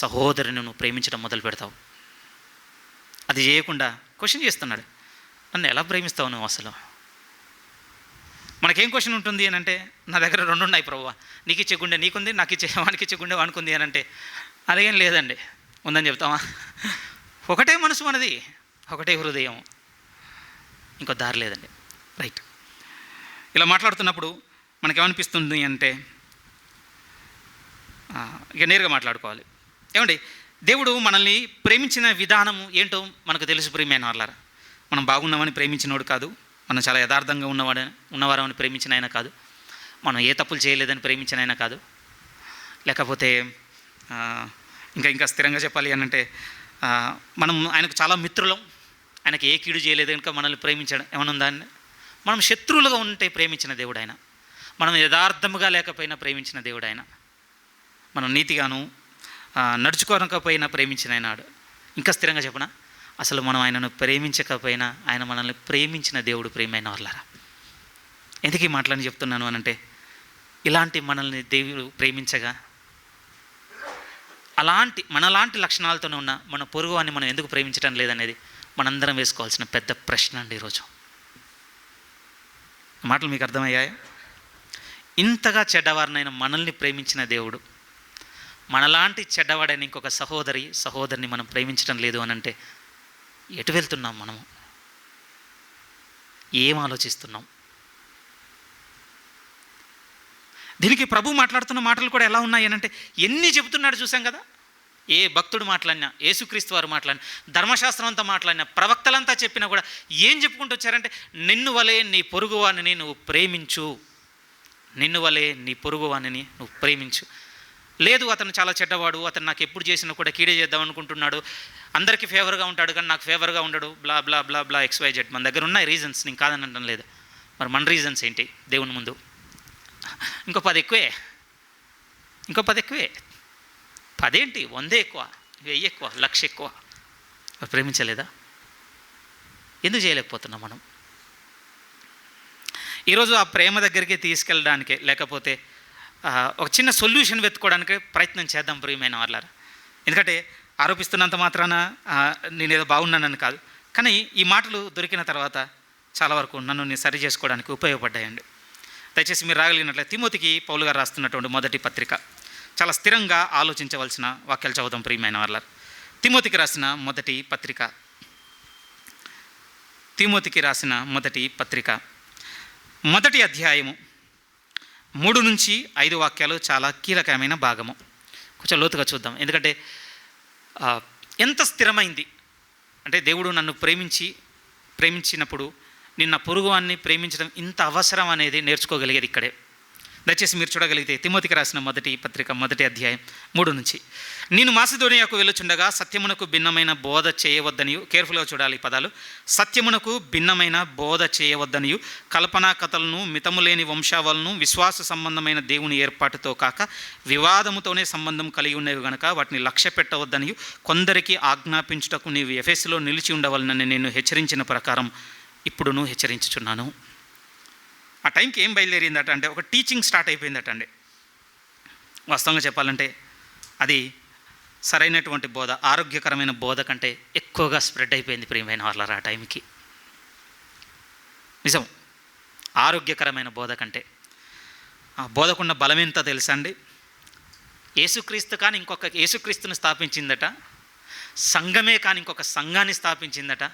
సహోదరుని నువ్వు ప్రేమించడం మొదలు పెడతావు. అది చేయకుండా క్వశ్చన్ చేస్తున్నాడు, నన్ను ఎలా ప్రేమిస్తావు నువ్వు అసలు? మనకేం క్వశ్చన్ ఉంటుంది అని అంటే, నా దగ్గర 2 ఉన్నాయి ప్రభువా, నీకు ఇచ్చే గుండె నీకుంది, నాకు ఇచ్చే వానికి ఇచ్చే గుండె వానుకుంది అని అంటే, అదేం లేదండి, ఉందని చెప్తామా? ఒకటే మనసు మనది, ఒకటే హృదయం, ఇంకో దారి లేదండి. రైట్. ఇలా మాట్లాడుతున్నప్పుడు మనకేమనిపిస్తుంది అంటే, ఇక నేరుగా మాట్లాడుకోవాలి. ఏమండి, దేవుడు మనల్ని ప్రేమించిన విధానం ఏంటో మనకు తెలుసు ప్రియమైన వాళ్ళారా. మనం బాగున్నామని ప్రేమించినోడు కాదు, మనం చాలా యథార్థంగా ఉన్నవారమని ప్రేమించిన ఆయన కాదు, మనం ఏ తప్పులు చేయలేదని ప్రేమించిన ఆయన కాదు, లేకపోతే ఇంకా స్థిరంగా చెప్పాలి అని అంటే, మనం ఆయనకు చాలా మిత్రులం, ఆయనకి ఏ కీడు చేయలేదు కనుక మనల్ని ప్రేమించడం ఏమైనా ఉందా అని. మనం శత్రువులుగా ఉంటే ప్రేమించిన దేవుడు ఆయన, మనం యథార్థముగా లేకపోయినా ప్రేమించిన దేవుడు ఆయన, మనం నీతిగాను నడుచుకోనకపోయినా ప్రేమించిన ఆయనాడు. ఇంకా స్థిరంగా చెప్పనా, అసలు మనం ఆయనను ప్రేమించకపోయినా ఆయన మనల్ని ప్రేమించిన దేవుడు ప్రియమైన వాళ్ళారా. ఎందుకు ఈ మాటలని చెప్తున్నాను అనంటే, ఇలాంటి మనల్ని దేవుడు ప్రేమించగా మనలాంటి లక్షణాలతోనే ఉన్న మన పొరుగువాన్ని మనం ఎందుకు ప్రేమించడం లేదనేది మనందరం వేసుకోవాల్సిన పెద్ద ప్రశ్న అండి ఈరోజు. మాటలు మీకు అర్థమయ్యాయా? ఇంతగా చెడ్డవారినైనా మనల్ని ప్రేమించిన దేవుడు మనలాంటి చెడ్డవాడైన ఇంకొక సహోదరిని మనం ప్రేమించడం లేదు అని అంటే ఎటు వెళ్తున్నాం? మనము ఏం ఆలోచిస్తున్నాం? దీనికి ప్రభు మాట్లాడుతున్న మాటలు కూడా ఎలా ఉన్నాయి అని అంటే, ఎన్ని చెబుతున్నాడు చూసాం కదా. ఏ భక్తుడు మాట్లాడినా, యేసుక్రీస్తు వారు మాట్లాడినా, ధర్మశాస్త్రం అంతా మాట్లాడినా, ప్రవక్తలంతా చెప్పినా కూడా ఏం చెప్పుకుంటూ వచ్చారంటే, నిన్ను వలె నీ పొరుగువానిని నువ్వు ప్రేమించు, నిన్ను వలె నీ పొరుగువానిని నువ్వు ప్రేమించు. లేదు, అతను చాలా చెడ్డవాడు, అతను నాకు ఎప్పుడు చేసినా కూడా కీడే చేద్దాం అనుకుంటున్నాడు, అందరికీ ఫేవర్గా ఉంటాడు కానీ నాకు ఫేవర్గా ఉండడు, బ్లా బ్లా బ్లా బ్లా XYZ. మన దగ్గర ఉన్నాయి రీజన్స్, నేను కాదని అనడం లేదు. మరి మన రీజన్స్ ఏంటి దేవుని ముందు? ఇంకో 10 ఎక్కువే, ఇంకో 10 ఎక్కువే. 10 ఏంటి, 100 ఎక్కువ, 1000 ఎక్కువ, 1,00,000 ఎక్కువ. ప్రేమించలేదా? ఎందుకు చేయలేకపోతున్నాం మనం? ఈరోజు ఆ ప్రేమ దగ్గరికి తీసుకెళ్ళడానికే, లేకపోతే ఒక చిన్న సొల్యూషన్ వెతుక్కోవడానికి ప్రయత్నం చేద్దాం ప్రియమైన వాళ్ళారా. ఎందుకంటే ఆరోపిస్తున్నంత మాత్రాన నేను ఏదో బాగున్నానని కాదు, కానీ ఈ మాటలు దొరికిన తర్వాత చాలా వరకు నన్ను నేను సరి చేసుకోవడానికి ఉపయోగపడ్డాయండి. దయచేసి మీరు రాగలిగినట్లయితే తిమోతికి పౌలు గారు రాస్తున్నటువంటి మొదటి పత్రిక, చాలా స్థిరంగా ఆలోచించవలసిన వాక్యాలు చదువుదాం ప్రియమైన వాళ్ళారా. తిమోతికి రాసిన మొదటి పత్రిక తిమోతికి రాసిన మొదటి పత్రిక, మొదటి అధ్యాయము 3-5 వాక్యాలు చాలా కీలకమైన భాగము. కొంచెం లోతుగా చూద్దాం. ఎందుకంటే ఎంత స్థిరమైంది అంటే, దేవుడు నన్ను ప్రేమించినప్పుడు నిన్న పొరుగువాన్ని ప్రేమించడం ఇంత అవసరం అనేది నేర్చుకోగలిగేది ఇక్కడే. దయచేసి మీరు చూడగలిగితే తిమోతికి రాసిన మొదటి పత్రిక, మొదటి అధ్యాయం 3 నేను మాసిదోనియాకు వెళ్ళుచుండగా సత్యమునకు భిన్నమైన బోధ చేయవద్దనియు, కేర్ఫుల్గా చూడాలి పదాలు, సత్యమునకు భిన్నమైన బోధ చేయవద్దనియు, కల్పనా కథలను, మితములేని వంశావళను, విశ్వాస సంబంధమైన దేవుని ఏర్పాటుతో కాక వివాదముతోనే సంబంధం కలిగి ఉండేవి గనక వాటిని లక్ష్య పెట్టవద్దనియు కొందరికి ఆజ్ఞాపించుటకు నీవు ఎఫెసులో నిలిచి ఉండవలనని నేను హెచ్చరించిన ప్రకారం ఇప్పుడును హెచ్చరించుచున్నాను. ఆ టైంకి ఏం బయలుదేరిందట అంటే, ఒక టీచింగ్ స్టార్ట్ అయిపోయిందట అండి. వాస్తవంగా చెప్పాలంటే అది సరైనటువంటి బోధ, ఆరోగ్యకరమైన బోధ కంటే ఎక్కువగా స్ప్రెడ్ అయిపోయింది ప్రియమైన వాళ్ళ ఆ టైంకి. నిజం, ఆరోగ్యకరమైన బోధ కంటే. ఆ బోధకున్న బలం ఎంత తెలుసా అండి? యేసుక్రీస్తు కానీ ఇంకొక యేసుక్రీస్తుని స్థాపించిందట, సంఘమే కానీ ఇంకొక సంఘాన్ని స్థాపించిందట,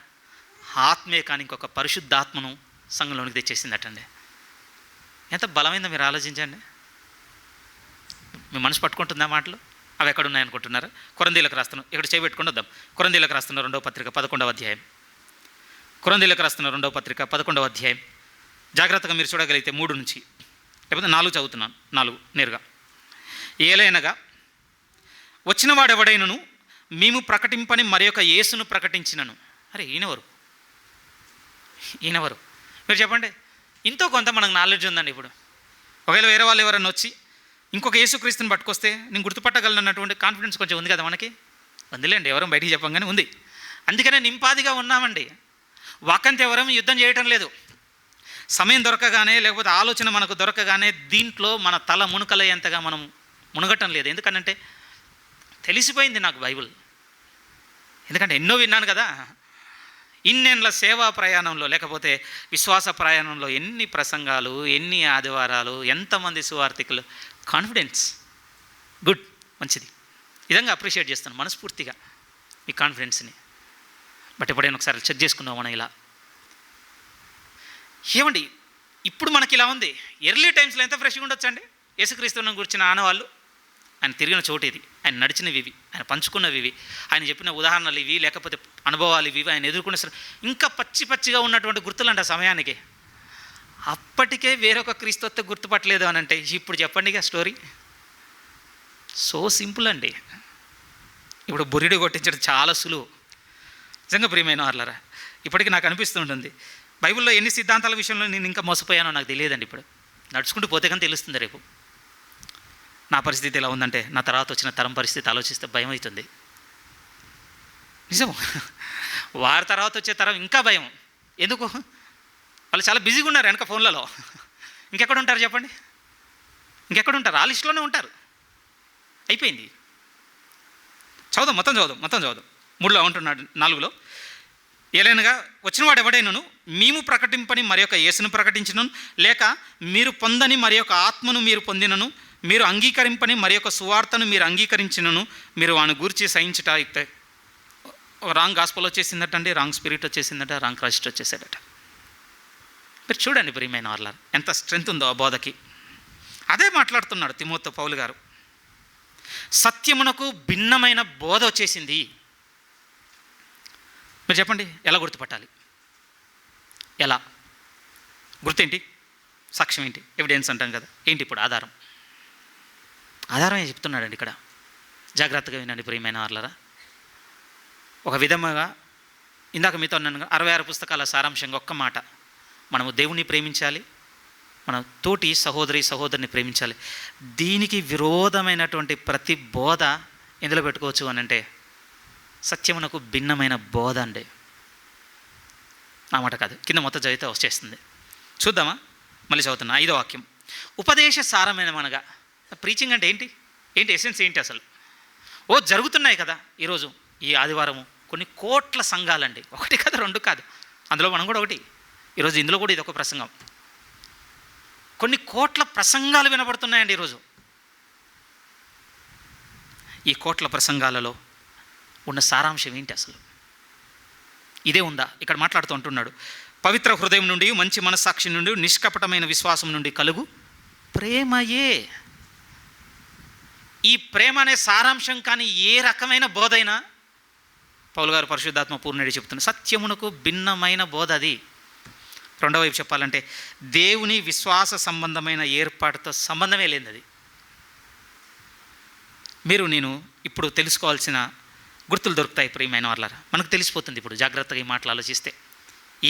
ఆత్మే కానీ ఇంకొక పరిశుద్ధాత్మను సంఘంలోనికి తెచ్చేసిందటండి. ఎంత బలమైందో మీరు ఆలోచించండి. మీ మనసు పట్టుకుంటుందా మాటలు? అవి ఎక్కడ ఉన్నాయనుకుంటున్నారా? కొరంథీయులకు రాస్తున్నాం, ఇక్కడ చేయబెట్టుకుని వద్దాం. కొరంథీయులకు రాస్తున్న 2వ పత్రిక 11వ అధ్యాయం. కొరంథీయులకు రాస్తున్న 2వ పత్రిక 11వ అధ్యాయం. జాగ్రత్తగా మీరు చూడగలిగితే 3 నుంచి, లేకపోతే 4 చదువుతున్నాను, 4 నేరుగా. ఏలైనగా వచ్చిన వాడెవడైనను మేము ప్రకటింపని మరి యొక్క యేసును ప్రకటించినను. అరే ఈయనెవరు? మీరు చెప్పండి. ఇంతో కొంత మనకు నాలెడ్జ్ ఉందండి. ఇప్పుడు ఒకవేళ వేరే వాళ్ళు ఎవరైనా వచ్చి ఇంకొక యేసుక్రీస్తుని పట్టుకొస్తే నేను గుర్తుపట్టగలను అన్నటువంటి కాన్ఫిడెన్స్ కొంచెం ఉంది కదా మనకి. ఉందిలేండి, ఎవరం బయటికి చెప్పంగానే ఉంది. అందుకనే నింపాదిగా ఉన్నామండి. వాకంత ఎవరం యుద్ధం చేయటం లేదు. సమయం దొరకగానే, లేకపోతే ఆలోచన మనకు దొరకగానే దీంట్లో మన తల మునుకలయ్యేంతగా మనం మునగటం లేదు. ఎందుకనంటే తెలిసిపోయింది నాకు బైబిల్. ఎందుకంటే ఎన్నో విన్నాను కదా. ఇన్నేళ్ళ సేవా ప్రయాణంలో, లేకపోతే విశ్వాస ప్రయాణంలో ఎన్ని ప్రసంగాలు, ఎన్ని ఆదివారాలు, ఎంతమంది సువార్థికులు. కాన్ఫిడెన్స్ గుడ్, మంచిది. విధంగా అప్రిషియేట్ చేస్తాను మనస్ఫూర్తిగా మీ కాన్ఫిడెన్స్ని. బట్ ఎప్పుడైనా ఒకసారి చెక్ చేసుకుందాం మనం. ఇలా ఏమండి, ఇప్పుడు మనకి ఇలా ఉంది. ఎర్లీ టైమ్స్లో ఎంత ఫ్రెష్గా ఉండొచ్చండి. యేసుక్రీస్తుని గురించిన ఆనవాళ్ళు, ఆయన తిరిగిన చోటు ఇది, ఆయన నడిచినవి ఇవి, ఆయన పంచుకున్నవి ఇవి, ఆయన చెప్పిన ఉదాహరణలు ఇవి, లేకపోతే అనుభవాలు ఇవి, ఆయన ఎదుర్కొన్న ఇంకా పచ్చిగా ఉన్నటువంటి గుర్తులంట సమయానికి. అప్పటికే వేరొక క్రీస్తుతో గుర్తుపట్టలేదు అని అంటే ఇప్పుడు చెప్పండి ఇక స్టోరీ. సో సింపుల్ అండి. ఇప్పుడు బురిడి కొట్టించడం చాలా సులువు. నిజంగా ప్రియమైన వాళ్ళరా, ఇప్పటికీ నాకు అనిపిస్తుంటుంది బైబిల్లో ఎన్ని సిద్ధాంతాల విషయంలో నేను ఇంకా మోసపోయానో నాకు తెలియదండి. ఇప్పుడు నడుచుకుంటూ పోతే కానీ తెలుస్తుంది. రేపు నా పరిస్థితి ఎలా ఉందంటే, నా తర్వాత వచ్చిన తరం పరిస్థితి ఆలోచిస్తే భయం అవుతుంది. నిజం, వారి తర్వాత వచ్చే తరం ఇంకా భయం. ఎందుకు? వాళ్ళు చాలా బిజీగా ఉన్నారు వెనక ఫోన్లలో. ఇంకెక్కడ ఉంటారు చెప్పండి? ఇంకెక్కడ ఉంటారు? ఆ లిస్టులోనే ఉంటారు. అయిపోయింది. చదువుదాం, మొత్తం చదువుదాం. 3లో ఉంటున్నాడు, 4లో. ఏలైనగా వచ్చినవాడు ఎవడైనను మేము ప్రకటింపని మరి యొక్క యేసును ప్రకటించినను, లేక మీరు పొందని మరి యొక్క ఆత్మను మీరు పొందినను, మీరు అంగీకరింపని మరి యొక్క సువార్తను మీరు అంగీకరించినను, మీరు వాని గురించి సహించుట. రాంగ్ గాస్పల్ వచ్చేసిందట అండి, రాంగ్ స్పిరిట్ వచ్చేసిందట, రాంగ్ క్రైస్ట్ వచ్చేసాడట. మీరు చూడండి ప్రియమైన వాళ్ళ ఎంత స్ట్రెంత్ ఉందో ఆ బోధకి. అదే మాట్లాడుతున్నాడు తిమోతితో పౌలు గారు. సత్యమునకు భిన్నమైన బోధ వచ్చేసింది. మీరు చెప్పండి, ఎలా గుర్తుపట్టాలి? ఎలా గుర్తేంటి? సాక్ష్యం ఏంటి? ఎవిడెన్స్ అంటాం కదా. ఏంటి ఇప్పుడు ఆధారమే చెప్తున్నాడండి ఇక్కడ. జాగ్రత్తగా వినండి ప్రియమైన వాళ్ళరా. ఒక విధముగా ఇందాక మీతో అన్నాను, 66 పుస్తకాల సారాంశంగా ఒక్క మాట, మనము దేవుని ప్రేమించాలి, మన తోటి సహోదరిని ప్రేమించాలి. దీనికి విరోధమైనటువంటి ప్రతి బోధ ఎందులో పెట్టుకోవచ్చు అని అంటే, సత్యమునకు భిన్నమైన బోధ అండి. నా మాట కాదు, కింద మొత్తం చదివితే వచ్చేస్తుంది. చూద్దామా? మళ్ళీ చదువుతున్నా 5వ వాక్యం. ఉపదేశ సారమైనమనగా, ప్రీచింగ్ అంటే ఏంటి ఎసెన్స్ ఏంటి అసలు? జరుగుతున్నాయి కదా ఈరోజు, ఈ ఆదివారము కొన్ని కోట్ల సంఘాలండి. 1 కాదు 2 కాదు, అందులో మనం కూడా ఒకటి. ఈరోజు ఇందులో కూడా ఇది ఒక ప్రసంగం. కొన్ని కోట్ల ప్రసంగాలు వినబడుతున్నాయండి ఈరోజు. ఈ కోట్ల ప్రసంగాలలో ఉన్న సారాంశం ఏంటి అసలు? ఇదే ఉందా ఇక్కడ మాట్లాడుతూ ఉంటున్నాడు. పవిత్ర హృదయం నుండి, మంచి మనస్సాక్షి నుండి, నిష్కపటమైన విశ్వాసం నుండి కలుగు ప్రేమయే. ఈ ప్రేమ అనే సారాంశం కానీ ఏ రకమైన బోధైనా పౌలు గారు పరిశుద్ధాత్మ పూర్ణుడి చెప్తున్నారు, సత్యమునకు భిన్నమైన బోధ అది. రెండవ వైపు చెప్పాలంటే దేవుని విశ్వాస సంబంధమైన ఏర్పాటుతో సంబంధమే లేనిది అది. మీరు నేను ఇప్పుడు తెలుసుకోవాల్సిన గుర్తులు దొరుకుతాయి ప్రియమైన వాళ్ళారా. మనకు తెలిసిపోతుంది ఇప్పుడు జాగ్రత్తగా ఈ మాటలు ఆలోచిస్తే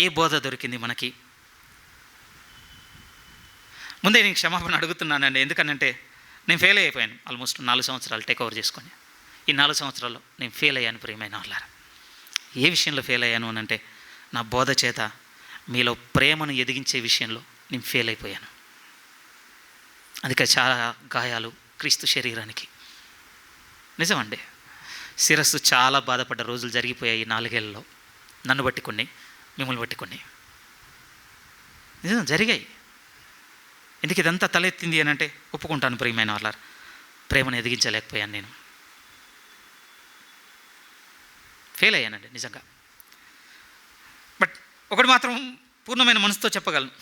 ఏ బోధ దొరికింది మనకి. ముందే నేను క్షమాపణ అడుగుతున్నానండి, ఎందుకనంటే నేను ఫెయిల్ అయిపోయాను ఆల్మోస్ట్ 4 సంవత్సరాలు టేక్ ఓవర్ చేసుకొని. ఈ 4 సంవత్సరాల్లో నేను ఫెయిల్ అయ్యాను ప్రియమైన వాళ్ళారా. ఏ విషయంలో ఫెయిల్ అయ్యాను అనంటే నా బోధ చేత మీలో ప్రేమను ఎదిగించే విషయంలో నేను ఫెయిల్ అయిపోయాను. అందుకే చాలా గాయాలు క్రీస్తు శరీరానికి. నిజమండి, శిరస్సు చాలా బాధపడ్డ రోజులు జరిగిపోయాయి 4 ఏళ్లలో. నన్ను బట్టి కొన్ని, మిమ్మల్ని బట్టి కొన్ని నిజం జరిగాయి. ఎందుకు ఇదంతా తలెత్తింది అని అంటే ఒప్పుకుంటాను ప్రియమైన వాళ్ళ, ప్రేమను ఎదిగించలేకపోయాను, నేను ఫెయిల్ అయ్యానండి నిజంగా. బట్ ఒకటి మాత్రం పూర్ణమైన మనసుతో చెప్పగలను,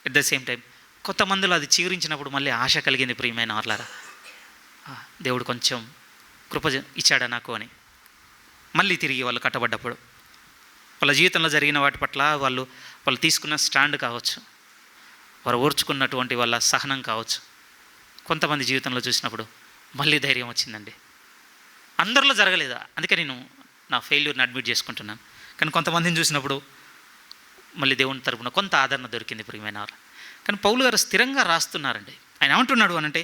ఎట్ ద సేమ్ టైం కొంతమందిలో అది చీరించినప్పుడు మళ్ళీ ఆశ కలిగింది ప్రియమైన వాళ్ళారా. దేవుడు కొంచెం కృప ఇచ్చాడా నాకు అని. మళ్ళీ తిరిగి వాళ్ళు కట్టబడ్డప్పుడు వాళ్ళ జీవితంలో జరిగిన వాటి పట్ల వాళ్ళు తీసుకున్న స్టాండ్ కావచ్చు, వారు ఓర్చుకున్నటువంటి వాళ్ళ సహనం కావచ్చు, కొంతమంది జీవితంలో చూసినప్పుడు మళ్ళీ ధైర్యం వచ్చిందండి. అందరిలో జరగలేదా, అందుకే నేను నా ఫెయిల్యూర్ని అడ్మిట్ చేసుకుంటున్నాను. కానీ కొంతమందిని చూసినప్పుడు మళ్ళీ దేవుని తరపున కొంత ఆదరణ దొరికింది ప్రియమైన వారు. కానీ పౌలు గారు స్థిరంగా రాస్తున్నారండి. ఆయన ఏమంటున్నాడు అనంటే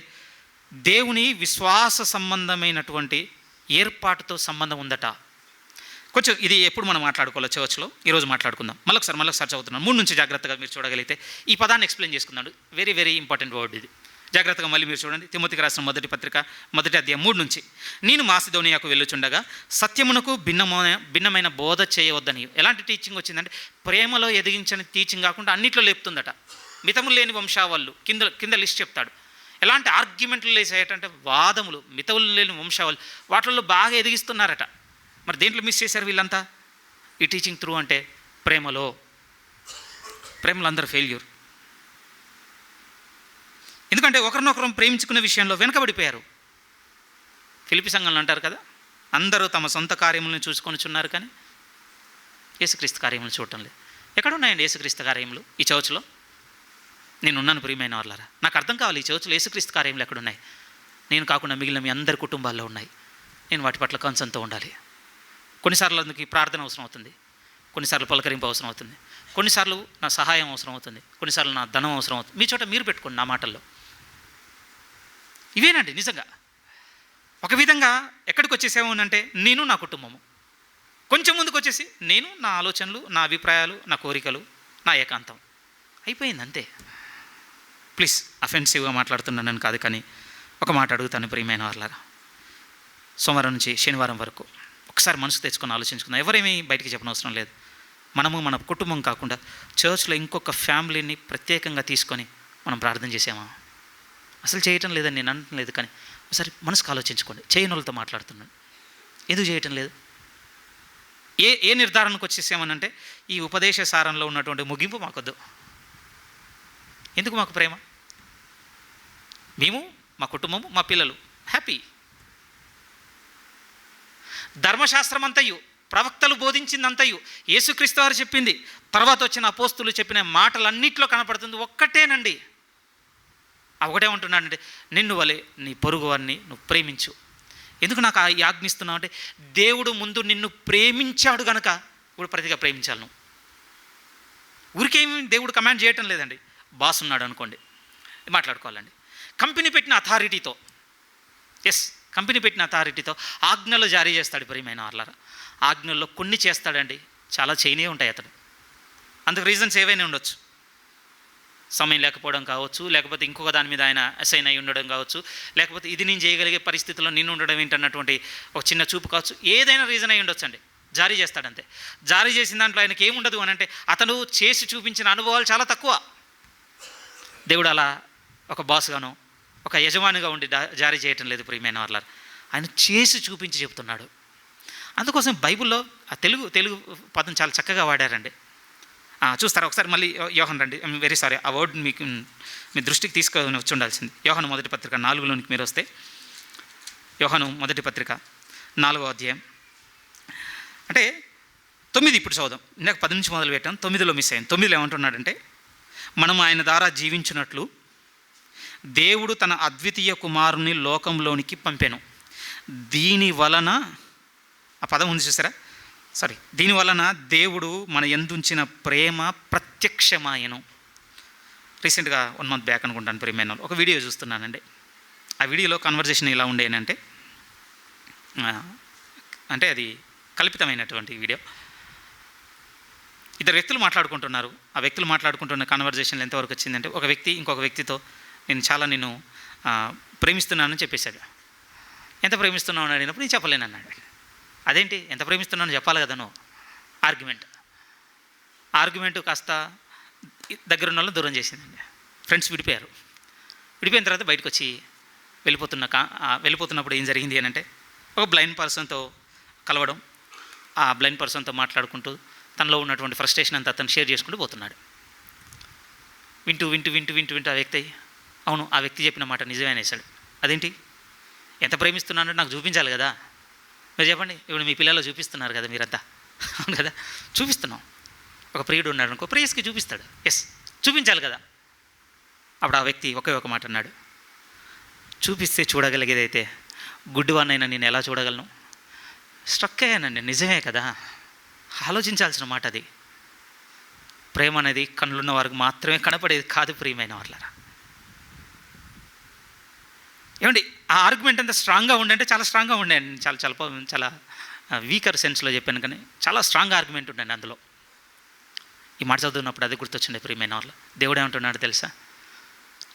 దేవుని విశ్వాస సంబంధమైనటువంటి ఏర్పాటుతో సంబంధం ఉందట. కొంచెం ఇది ఎప్పుడు మనం మాట్లాడుకోవాలో చర్చ్లో ఈరోజు మాట్లాడుకుందాం. మళ్ళొకసారి చదువుతున్నాను 3 నుంచి జాగ్రత్తగా మీరు చూడగలిగితే ఈ పదాన్ని ఎక్స్ప్లెయిన్ చేసుకున్నాడు. వెరీ వెరీ ఇంపార్టెంట్ వర్డ్ ఇది. జాగ్రత్తగా మళ్ళీ మీరు చూడండి. తిమోతికి రాసిన మొదటి పత్రిక 1వ అధ్యాయం 3 నుంచి. నేను మాసిదోనియాకు వెళ్ళుచుండగా సత్యమునకు భిన్నమైన బోధ చేయవద్దని. ఎలాంటి టీచింగ్ వచ్చిందంటే ప్రేమలో ఎదిగించని టీచింగ్ కాకుండా అన్నిట్లో లేపుతుందట. మితములు లేని వంశావళ్ళు కింద లిస్ట్ చెప్తాడు. ఎలాంటి ఆర్గ్యుమెంట్లు లేసేటంటే వాదములు, మితములు లేని వంశావళ్ళు, వాటిల్లో బాగా ఎదిగిస్తున్నారట. మరి దేంట్లో మిస్ చేశారు వీళ్ళంతా? ఈ టీచింగ్ త్రూ అంటే ప్రేమలో అందరూ ఫెయిల్యూర్. ఎందుకంటే ఒకరినొకరం ప్రేమించుకునే విషయంలో వెనకబడిపోయారు. ఫిలిప్పీ సంఘంలో అంటారు కదా, అందరూ తమ సొంత కార్యములను చూసుకొనిచున్నారు కానీ యేసుక్రీస్తు కార్యములు చూడటం లేదు. ఎక్కడున్నాయండి యేసుక్రీస్తు కార్యములు ఈ చర్చ్లో? నేను ఉన్నాను ప్రియమైన వాళ్ళారా. నాకు అర్థం కావాలి, ఈ చర్చ్లో యేసుక్రీస్తు కార్యములు ఎక్కడున్నాయి? నేను కాకుండా మిగిలిన మీ అందరి కుటుంబాల్లో ఉన్నాయి. నేను వాటి పట్ల కన్సర్న్తో ఉండాలి. కొన్నిసార్లు అందుకు ప్రార్థన అవసరం అవుతుంది, కొన్నిసార్లు పలకరింపు అవసరం అవుతుంది, కొన్నిసార్లు నా సహాయం అవసరం అవుతుంది, కొన్నిసార్లు నా ధనం అవసరం అవుతుంది. మీ చోట మీరు పెట్టుకోండి నా మాటల్లో. ఇవేనండి నిజంగా. ఒక విధంగా ఎక్కడికి వచ్చేసాము అంటే నేను నా కుటుంబము, కొంచెం ముందుకు వచ్చేసి నేను నా ఆలోచనలు, నా అభిప్రాయాలు, నా కోరికలు, నా ఏకాంతం అయిపోయింది అంతే. ప్లీజ్ అఫెన్సివ్గా మాట్లాడుతున్నానని కాదు, కానీ ఒక మాట అడుగుతాను ప్రియమైన వాళ్ళారా. సోమవారం నుంచి శనివారం వరకు ఒకసారి మనసు తెచ్చుకొని ఆలోచించుకుందాం. ఎవరేమీ బయటికి చెప్పనవసరం లేదు. మనము మన కుటుంబం కాకుండా చర్చ్లో ఇంకొక ఫ్యామిలీని ప్రత్యేకంగా తీసుకొని మనం ప్రార్థన చేసామా? అసలు చేయటం లేదని నేను అనటం లేదు, కానీ ఒకసారి మనసుకు ఆలోచించుకోండి. చేయని వాళ్ళతో మాట్లాడుతున్నాను, ఎందుకు చేయటం లేదు? ఏ నిర్ధారణకు వచ్చేసామనంటే ఈ ఉపదేశ సారంలో ఉన్నటువంటి ముగింపు మాకొద్దు. ఎందుకు మాకు ప్రేమ? మేము, మా కుటుంబము, మా పిల్లలు హ్యాపీ. ధర్మశాస్త్రం అంతయు, ప్రవక్తలు బోధించిందంతయు, యేసుక్రీస్తు వారు చెప్పింది, తర్వాత వచ్చిన అపోస్తులు చెప్పిన మాటలన్నింటిలో కనపడుతుంది ఒక్కటేనండి. ఒకటే ఉంటున్నానంటే నిన్ను వలె నీ పొరుగు వారిని నువ్వు ప్రేమించు. ఎందుకు నాకు ఈ ఆజ్ఞిస్తున్నావు అంటే దేవుడు ముందు నిన్ను ప్రేమించాడు కనుక ఇప్పుడు ప్రతిగా ప్రేమించాలి. నువ్వు ఊరికేమి దేవుడు కమాండ్ చేయటం లేదండి. బాస్ ఉన్నాడు అనుకోండి, మాట్లాడుకోవాలండి. కంపెనీ పెట్టిన అథారిటీతో, కంపెనీ పెట్టిన అథారిటీతో ఆజ్ఞలు జారీ చేస్తాడు ప్రియమైన వాళ్ళారా. ఆజ్ఞల్లో కొన్ని చేస్తాడండి, చాలా చేయనే ఉంటాయి అతడు. అందుకు రీజన్స్ ఏవైనా ఉండొచ్చు. సమయం లేకపోవడం కావచ్చు, లేకపోతే ఇంకొక దాని మీద ఆయన అసైన్ అయి ఉండడం కావచ్చు, లేకపోతే ఇది నేను చేయగలిగే పరిస్థితుల్లో నేను ఉండడం ఏంటన్నటువంటి ఒక చిన్న చూపు కావచ్చు. ఏదైనా రీజన్ అయి ఉండొచ్చు అండి. జారీ చేస్తాడంతే. జారీ చేసిన దాంట్లో ఆయనకి ఏముండదు అని అంటే అతను చేసి చూపించిన అనుభవాలు చాలా తక్కువ. దేవుడు అలా ఒక బాస్గానో ఒక యజమానిగా ఉండి జారీ చేయటం లేదు ప్రియమైన వాళ్ళ. ఆయన చేసి చూపించి చెప్తున్నాడు. అందుకోసం బైబిల్లో ఆ తెలుగు పదం చాలా చక్కగా వాడారండి. చూస్తారా ఒకసారి మళ్ళీ యోహాను రండి. వెరీ సారీ, ఆ వర్డ్ మీకు మీ దృష్టికి తీసుకొని వచ్చి ఉండాల్సింది. యోహాను మొదటి పత్రిక 4లోనికి మీరు వస్తే, యోహాను మొదటి పత్రిక 4వ అధ్యాయం అంటే 9 ఇప్పుడు చదువుదాం. ఇందాక 10 నుంచి మొదలు పెట్టాను, 9లో మిస్ అయ్యాను. 9లో ఏమంటున్నాడంటే, మనం ఆయన ద్వారా జీవించినట్లు దేవుడు తన అద్వితీయ కుమారుని లోకంలోనికి పంపెను. దీని వలన, ఆ పదం ఉంది చూసారా, దీని వలన దేవుడు మన యందుంచిన ప్రేమ ప్రత్యక్షమాయను. రీసెంట్గా 1 month బ్యాక్ అనుకుంటాను, ప్రియమైన ఒక వీడియో చూస్తున్నానండి. ఆ వీడియోలో కన్వర్జేషన్ ఇలా ఉండేనంటే, అంటే అది కల్పితమైనటువంటి వీడియో. ఇద్దరు వ్యక్తులు మాట్లాడుకుంటున్నారు. ఆ వ్యక్తులు మాట్లాడుకుంటున్న కన్వర్జేషన్లో ఎంతవరకు వచ్చిందంటే, ఒక వ్యక్తి ఇంకొక వ్యక్తితో నేను ప్రేమిస్తున్నానని చెప్పేశాడు. ఎంత ప్రేమిస్తున్నావు అని అడిగినప్పుడు నేను చెప్పలేను అన్నాడు. అదేంటి, ఎంత ప్రేమిస్తున్నాను చెప్పాలి కదా నువ్వు. ఆర్గ్యుమెంటు కాస్త దగ్గరున్న వాళ్ళని దూరం చేసిందండి. ఫ్రెండ్స్ విడిపోయిన తర్వాత బయటకు వచ్చి వెళ్ళిపోతున్నప్పుడు ఏం జరిగింది అని అంటే, ఒక బ్లైండ్ పర్సన్తో కలవడం, ఆ బ్లైండ్ పర్సన్తో మాట్లాడుకుంటూ తనలో ఉన్నటువంటి ఫ్రస్ట్రేషన్ అంతా అతను షేర్ చేసుకుంటూ పోతున్నాడు. వింటూ ఆ వ్యక్తి, అవును ఆ వ్యక్తి చెప్పిన మాట నిజమే అనేసాడు. అదేంటి, ఎంత ప్రేమిస్తున్నానో నాకు చూపించాలి కదా. మీరు చెప్పండి, ఇప్పుడు మీ పిల్లలు చూపిస్తున్నారు కదా మీరంతా, అవును కదా, చూపిస్తున్నాం. ఒక ప్రియుడు ఉన్నాడు అనుకో, ప్రేయస్కి చూపిస్తాడు, ఎస్ చూపించాలి కదా. అప్పుడు ఆ వ్యక్తి ఒకే ఒక మాట అన్నాడు, చూపిస్తే చూడగలిగేదైతే గుడ్డివాన్నైనా నేను ఎలా చూడగలను. స్ట్రక్ అయ్యానండి, నిజమే కదా, ఆలోచించాల్సిన మాట అది. ప్రేమ అనేది కళ్ళున్న వారికి మాత్రమే కనపడేది కాదు ప్రియమైన వాళ్ళరా. ఏమండి, ఆ ఆర్గ్యుమెంట్ అంతా స్ట్రాంగ్గా ఉండంటే చాలా స్ట్రాంగ్గా ఉండండి, చాలా వీకర్ సెన్స్లో చెప్పాను, కానీ చాలా స్ట్రాంగ్ ఆర్గ్యుమెంట్ ఉండండి అందులో. ఈ మాట చదువుతున్నప్పుడు అది గుర్తొచ్చింది ప్రియమైన వాళ్ళు. దేవుడు ఏమంటున్నాడు తెలుసా,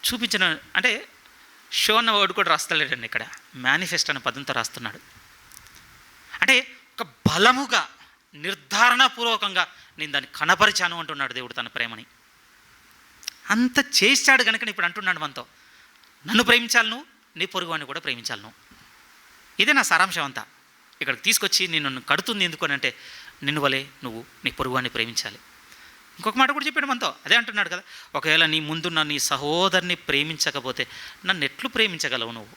చూపించిన అంటే షో అన్న వర్డ్ కూడా రాస్తలేడండి ఇక్కడ, మేనిఫెస్ట్ అనే పదంతో రాస్తున్నాడు. అంటే ఒక బలముగా నిర్ధారణపూర్వకంగా నేను దాన్ని కనపరిచాను అంటున్నాడు దేవుడు తన ప్రేమని. అంత చేశాడు కనుక ఇప్పుడు అంటున్నాడు మనతో, నన్ను ప్రేమించాలి నువ్వు, నీ పొరుగువాడిని కూడా ప్రేమించాలి నువ్వు. ఇదే నా సారాంశం అంతా. ఇక్కడికి తీసుకొచ్చి నిన్ను కడుతుంది ఎందుకు అని అంటే, నిన్ను వలే నువ్వు నీ పొరుగువాడిని ప్రేమించాలి. ఇంకొక మాట కూడా చెప్పాడు మనతో, అదే అంటున్నాడు కదా, ఒకవేళ నీ ముందున్న నీ సహోదరుని ప్రేమించకపోతే నన్ను ఎట్లు ప్రేమించగలవు నువ్వు.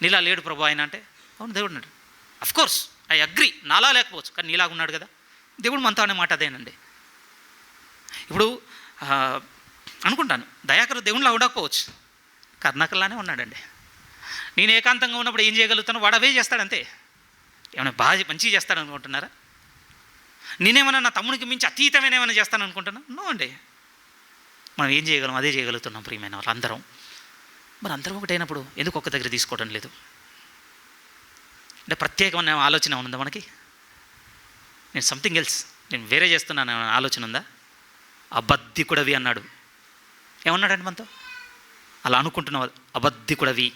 నీలా లేడు ప్రభు ఆయన అంటే, అవును దేవుడు ఉన్నాడు, అఫ్కోర్స్ ఐ అగ్రీ, నాలా లేకపోవచ్చు కానీ నీలాగా ఉన్నాడు కదా దేవుడు మనతో అనే మాట అదేనండి. ఇప్పుడు అనుకుంటాను, దయాకరు దేవునిలా ఉండకపోవచ్చు, కర్ణాకర్లానే ఉన్నాడండి. నేను ఏకాంతంగా ఉన్నప్పుడు ఏం చేయగలుగుతానో వాడు అవే చేస్తాడంతే. ఏమైనా బాగా మంచిగా చేస్తాడు అనుకుంటున్నారా? నేనేమన్నా నా తమ్మునికి మించి అతీతమైన ఏమైనా చేస్తాను అనుకుంటున్నా? నో అండి. మనం ఏం చేయగలం అదే చేయగలుగుతున్నాం ప్రియమైన వాళ్ళు అందరం. మరి అందరం ఒకటైనప్పుడు ఎందుకు ఒక్క దగ్గర తీసుకోవడం లేదు? అంటే ప్రత్యేకమైన ఆలోచన ఉందా మనకి? నేను సంథింగ్ ఎల్స్, నేను వేరే చేస్తున్నాను ఆలోచన ఉందా? అబద్ధికుడవి అన్నాడు. ఏమన్నాడండి మనతో? అలా అనుకుంటున్నావు, అబద్ధికుడవి.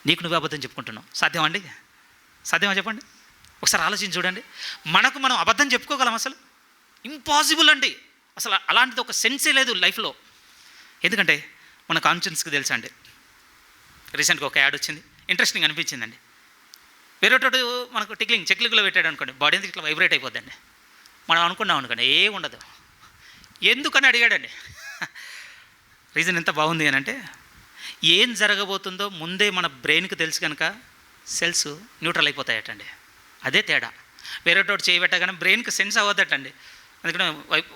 నీకు నువ్వే అబద్ధం చెప్పుకుంటున్నావు. సాధ్యమా అండి? సాధ్యమా చెప్పండి ఒకసారి ఆలోచించి చూడండి. మనకు మనం అబద్ధం చెప్పుకోగలం అసలు? ఇంపాసిబుల్ అండి. అసలు అలాంటిది ఒక సెన్సే లేదు లైఫ్లో. ఎందుకంటే మన కాన్షియన్స్కి తెలుసా అండి. రీసెంట్గా ఒక యాడ్ వచ్చింది, ఇంట్రెస్టింగ్ అనిపించిందండి. వేరేటోడు మనకు చెక్లింగ్లో పెట్టాడు అనుకోండి, బాడీ అంతా ఇట్లా వైబ్రేట్ అయిపోద్దండి. మనం అనుకున్నాం అనుకోండి ఏం ఉండదు. ఎందుకని అడిగాడండి. రీజన్ ఎంత బాగుంది అని అంటే, ఏం జరగబోతుందో ముందే మన బ్రెయిన్కి తెలుసు కనుక సెల్స్ న్యూట్రల్ అయిపోతాయటండి. అదే తేడా. వేరేటోడు చేయబెట్టగానే బ్రెయిన్కి సెన్స్ అవ్వద్దటండి, అందుకని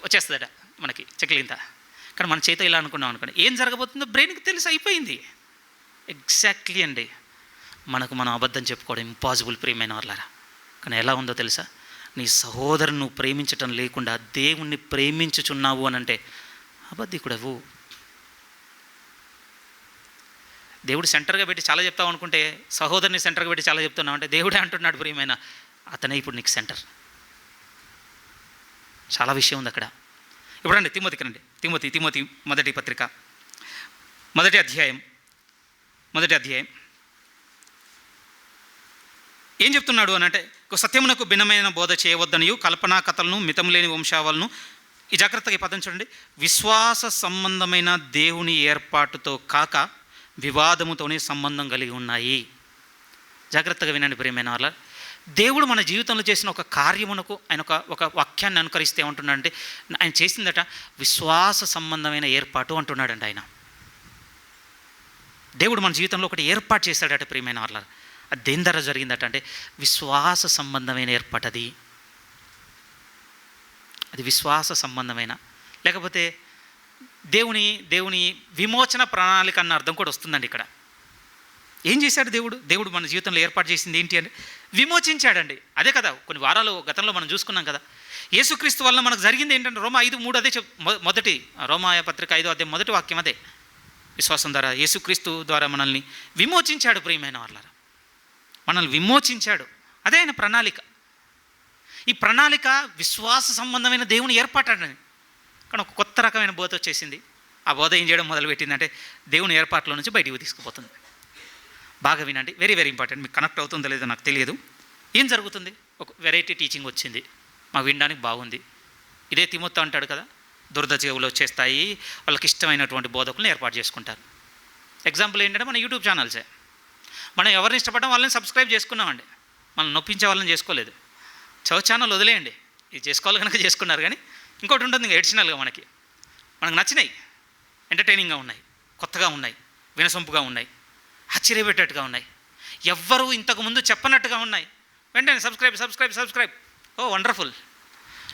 వచ్చేస్తుందట మనకి చెక్లింత. కానీ మన చేతితో ఇలా అనుకున్నాం అనుకోండి, ఏం జరగబోతుందో బ్రెయిన్కి తెలిసి అయిపోయింది. ఎగ్జాక్ట్లీ అండి. మనకు మనం అబద్ధం చెప్పుకోవడం ఇంపాసిబుల్ ప్రియమైన వాళ్ళారా. కానీ ఎలా ఉందో తెలుసా, నీ సహోదరుని నువ్వు ప్రేమించటం లేకుండా దేవుణ్ణి ప్రేమించుచున్నావు అని అంటే అబద్ధికుడవు. దేవుడు సెంటర్గా పెట్టి చాలా చెప్తావు అనుకుంటే, సహోదరుని సెంటర్గా పెట్టి చాలా చెప్తున్నావు అంటే, దేవుడే అంటున్నాడు ప్రియమైన అతనే ఇప్పుడు నీకు సెంటర్. చాలా విషయం ఉంది అక్కడ. ఇప్పుడు రండి తిమోతికి రండి. తిమోతి మొదటి పత్రిక మొదటి అధ్యాయం ఏం చెప్తున్నాడు అని అంటే, సత్యమునకు భిన్నమైన బోధ చేయవద్దనియు కల్పనా కథలను మితం లేని వంశావళను, ఈ జాగ్రత్తగా ఈ పదం చూడండి, విశ్వాస సంబంధమైన దేవుని ఏర్పాటుతో కాక వివాదముతోనే సంబంధం కలిగి ఉన్నాయి. జాగ్రత్తగా వినండి ప్రియమైన వాళ్ళ. దేవుడు మన జీవితంలో చేసిన ఒక కార్యమునకు ఆయన ఒక వాక్యాన్ని అనుకరిస్తే ఏమంటున్నాడంటే, ఆయన చేసిందట విశ్వాస సంబంధమైన ఏర్పాటు అంటున్నాడండి ఆయన. దేవుడు మన జీవితంలో ఒకటి ఏర్పాటు చేశాడట ప్రియమైన వాళ్ళ. అది దేని ద్వారా జరిగిందట అంటే విశ్వాస సంబంధమైన ఏర్పాటు. అది విశ్వాస సంబంధమైన, లేకపోతే దేవుని విమోచన ప్రణాళిక అన్న అర్థం కూడా వస్తుందండి ఇక్కడ. ఏం చేశాడు దేవుడు మన జీవితంలో ఏర్పాటు చేసింది ఏంటి అంటే విమోచించాడండి. అదే కదా కొన్ని వారాలు గతంలో మనం చూసుకున్నాం కదా. యేసుక్రీస్తు వల్ల మనకు జరిగింది ఏంటంటే రోమా 5:3 అదే మొదటి రోమాయ పత్రిక 5వ అధ్యాయం మొదటి వాక్యం అదే. విశ్వాసం ద్వారా యేసుక్రీస్తు ద్వారా మనల్ని విమోచించాడు ప్రియమైన వాళ్ళారా. మనల్ని విమోచించాడు. అదే ఆయన ప్రణాళిక. ఈ ప్రణాళిక విశ్వాస సంబంధమైన దేవుని ఏర్పాటండి. కానీ ఒక కొత్త రకమైన బోధ వచ్చేసింది. ఆ బోధ ఏం చేయడం మొదలుపెట్టిందంటే దేవుని ఏర్పాట్లో నుంచి బయటికి తీసుకుపోతుంది. బాగా వినండి, వెరీ వెరీ ఇంపార్టెంట్. మీకు కనెక్ట్ అవుతుందో లేదో నాకు తెలియదు. ఏం జరుగుతుంది? ఒక వెరైటీ టీచింగ్ వచ్చింది, మాకు వినడానికి బాగుంది. ఇదే తిమోతి అంటాడు కదా, దురద చెవులు వచ్చేస్తాయి, వాళ్ళకి ఇష్టమైనటువంటి బోధకులను ఏర్పాటు చేసుకుంటారు. ఎగ్జాంపుల్ ఏంటంటే మన యూట్యూబ్ ఛానల్సే. మనం ఎవరిని ఇష్టపడడం వాళ్ళని సబ్స్క్రైబ్ చేసుకున్నామండి, మనం నొప్పించే వాళ్ళని చేసుకోలేదు. చౌ ఛానల్ వదిలేయండి, ఇది చేసుకోవాలి కనుక చేసుకున్నారు. కానీ ఇంకోటి ఉంటుంది ఇంకా ఎడిషనల్గా మనకు నచ్చినాయి, ఎంటర్టైనింగ్గా ఉన్నాయి, కొత్తగా ఉన్నాయి, వినసొంపుగా ఉన్నాయి, ఆశ్చర్యపెట్టేట్టుగా ఉన్నాయి, ఎవ్వరూ ఇంతకుముందు చెప్పనట్టుగా ఉన్నాయి. వెంటనే సబ్స్క్రైబ్. ఓ వండర్ఫుల్.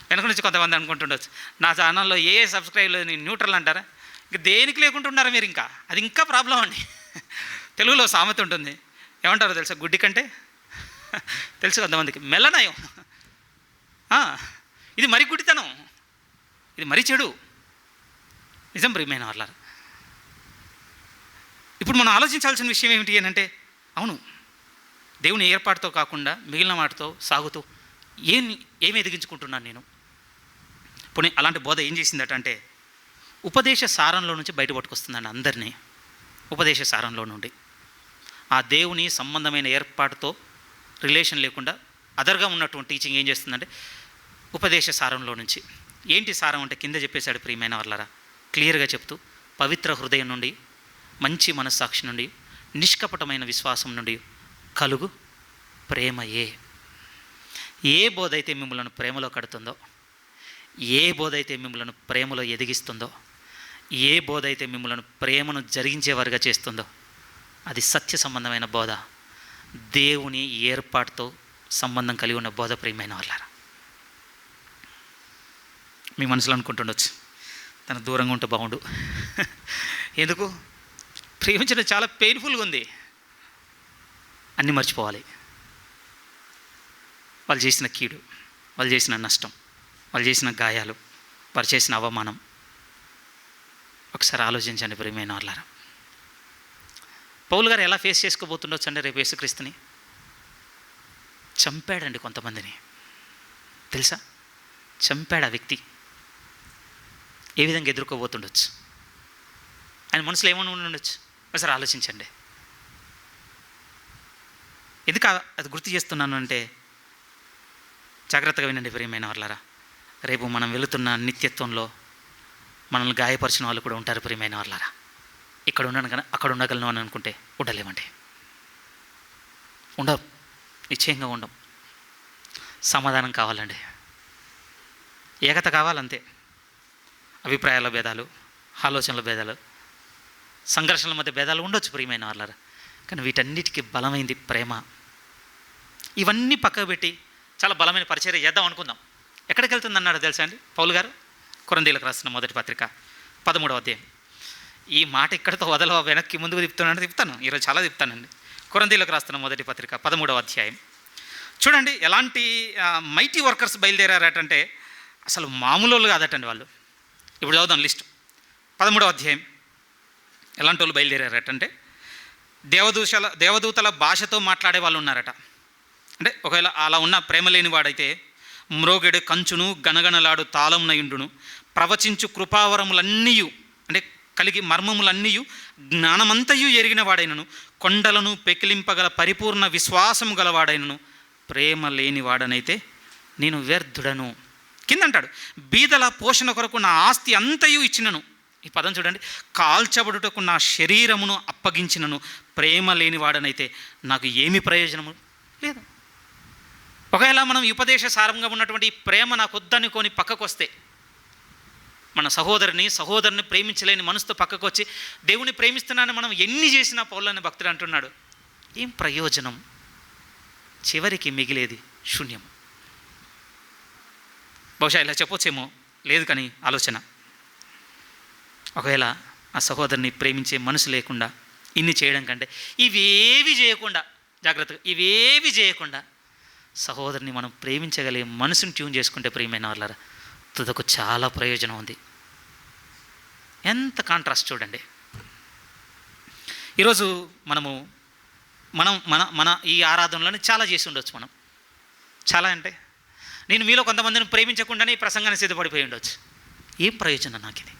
వెనక నుంచి కొంతమంది అనుకుంటుండొచ్చు, నా ఛానల్లో ఏ సబ్స్క్రైబ్ లేదు, నేను న్యూట్రల్ అంటారా? ఇంక దేనికి లేకుంటున్నారా మీరు? ఇంకా అది ఇంకా ప్రాబ్లం అండి. తెలుగులో సామెత ఉంటుంది, ఏమంటారో తెలుసా? గుడ్డి కంటే తెలుసు కొంతమందికి మెల్లనయం. ఇది మరి గుడ్డితనం, ఇది మరీ చెడు. నిజం ప్రియమైన వాళ్ళారా. ఇప్పుడు మనం ఆలోచించాల్సిన విషయం ఏమిటి అని అంటే, అవును దేవుని ఏర్పాటుతో కాకుండా మిగిలిన వాటితో సాగుతూ ఏమి ఎదిగించుకుంటున్నాను నేను? పోనీ అలాంటి బోధ ఏం చేసిందట అంటే ఉపదేశ సారంలో నుంచి బయట పట్టుకొస్తుందండి అందరినీ. ఉపదేశ సారంలో నుండి ఆ దేవుని సంబంధమైన ఏర్పాటుతో రిలేషన్ లేకుండా అదర్గా ఉన్నటువంటి టీచింగ్ ఏం చేస్తుందంటే ఉపదేశ సారంలో నుంచి. ఏంటి సారం అంటే కింద చెప్పేశాడు ప్రియమైన వాళ్ళరా, క్లియర్గా చెప్తూ, పవిత్ర హృదయం నుండి, మంచి మనస్సాక్షి నుండి, నిష్కపటమైన విశ్వాసం నుండి కలుగు ప్రేమయే. ఏ బోధ అయితే మిమ్మల్ని ప్రేమలో కడుతుందో, ఏ బోధ అయితే మిమ్మల్ని ప్రేమలో ఎదిగిస్తుందో, ఏ బోధ అయితే మిమ్మల్ని ప్రేమను జరిగించేవారుగా చేస్తుందో అది సత్య సంబంధమైన బోధ, దేవుని ఏర్పాటుతో సంబంధం కలిగి ఉన్న బోధ ప్రియమైన వాళ్ళారా. మీ మనసులో అనుకుంటుండొచ్చు, తన దూరంగా ఉంటే బాగుండు. ఎందుకు? ప్రేమించడం చాలా పెయిన్ఫుల్గా ఉంది. అన్నీ మర్చిపోవాలి. వాళ్ళు చేసిన కీడు, వాళ్ళు చేసిన నష్టం, వాళ్ళు చేసిన గాయాలు, వారు చేసిన అవమానం ఒకసారి ఆలోచించండి ప్రియమైన వాళ్ళారా. పౌలు గారు ఎలా ఫేస్ చేసుకోబోతుండొచ్చు అంటే రేపు యేసుక్రీస్తుని చంపాడండి కొంతమందిని. తెలుసా? చంపాడు ఆ వ్యక్తి. ఏ విధంగా ఎదుర్కోబోతుండొచ్చు? ఆయన మనసులో ఏమని ఉండొచ్చు? ఒకసారి ఆలోచించండి. ఎందుకు అది గుర్తు చేస్తున్నాను అంటే జాగ్రత్తగా వినండి ప్రియమైన వాళ్ళారా. రేపు మనం వెళుతున్న నిత్యత్వంలో మనల్ని గాయపరిచిన వాళ్ళు కూడా ఉంటారు ప్రియమైన వాళ్ళారా. ఇక్కడ ఉన్నాను కానీ అక్కడ ఉండగలను అని అనుకుంటే ఉండలేమండి. ఉండవు, నిశ్చయంగా ఉండం. సమాధానం కావాలండి, ఏకత కావాలంతే. అభిప్రాయాల భేదాలు, ఆలోచనల భేదాలు, సంఘర్షణల మధ్య భేదాలు ఉండొచ్చు ప్రియమైన వాళ్ళారా. కానీ వీటన్నిటికీ బలమైంది ప్రేమ. ఇవన్నీ పక్కకు పెట్టి చాలా బలమైన పరిచర్య చేద్దాం అనుకుందాం. ఎక్కడికి వెళ్తుంది అన్నాడు తెలుసా అండి పౌలు గారు? కొరింథీయులకు రాసిన మొదటి పత్రిక 13వ అధ్యాయం. ఈ మాట ఇక్కడితో వదలవ, వెనక్కి ముందుకు తిప్పుతాను. ఈరోజు చాలా తిప్పుతానండి. కొరింథీయులకు రాస్తున్న మొదటి పత్రిక 13వ అధ్యాయం చూడండి. ఎలాంటి మైటీ వర్కర్స్ బయలుదేరారటంటే అసలు మామూలు కాదటండి వాళ్ళు. ఇప్పుడు చదువుదాం లిస్ట్. 13వ అధ్యాయం ఎలాంటి వాళ్ళు బయలుదేరారటంటే దేవదూతల భాషతో మాట్లాడే వాళ్ళు ఉన్నారట. అంటే ఒకవేళ అలా ఉన్న ప్రేమ లేని వాడైతే మ్రోగెడు కంచును గనగనలాడు తాళమునయుండును, ప్రవచించు కృపావరములన్నీయు అంటే కలిగి మర్మములన్నీయు జ్ఞానమంతయు ఎరిగిన వాడైనను, కొండలను పెకిలింపగల పరిపూర్ణ విశ్వాసము గలవాడైనను, ప్రేమ లేని వాడనైతే నేను వ్యర్థుడను. కిందంటాడు, బీదల పోషణ కొరకు నా ఆస్తి అంతయు ఇచ్చినను. ఈ పదం చూడండి, కాల్చబడుటకు నా శరీరమును అప్పగించినను ప్రేమ లేనివాడనైతే నాకు ఏమి ప్రయోజనము లేదు. ఒకవేళ మనం ఉపదేశ సారంగా ఉన్నటువంటి ప్రేమ నాకు వద్దనుకొని పక్కకు వస్తే, మన సహోదరుని ప్రేమించలేని మనసుతో పక్కకు వచ్చి దేవుని ప్రేమిస్తున్నానని మనం ఎన్ని చేసినా పౌలని భక్తుడు అంటున్నాడు, ఏం ప్రయోజనం? చివరికి మిగిలేది శూన్యం. బహుశా ఇలా చెప్పొచ్చేమో, లేదు కానీ ఆలోచన, ఒకవేళ ఆ సహోదరుని ప్రేమించే మనసు లేకుండా ఇన్ని చేయడం కంటే ఇవేవి చేయకుండా, జాగ్రత్తగా ఇవేవి చేయకుండా సహోదరుని మనం ప్రేమించగలిగే మనసుని ట్యూన్ చేసుకుంటే ప్రియమైన వాళ్ళారా, తుదకు చాలా ప్రయోజనం ఉంది. ఎంత కాంట్రాస్ట్ చూడండి. ఈరోజు మనం మన మన ఈ ఆరాధనలను చాలా చేసి ఉండొచ్చు. మనం చాలా అంటే నేను మీలో కొంతమందిని ప్రేమించకుండానే ఈ ప్రసంగాన్ని సిద్ధపడిపోయి ఉండొచ్చు. ఏం ప్రయోజనం నాకు ఇది?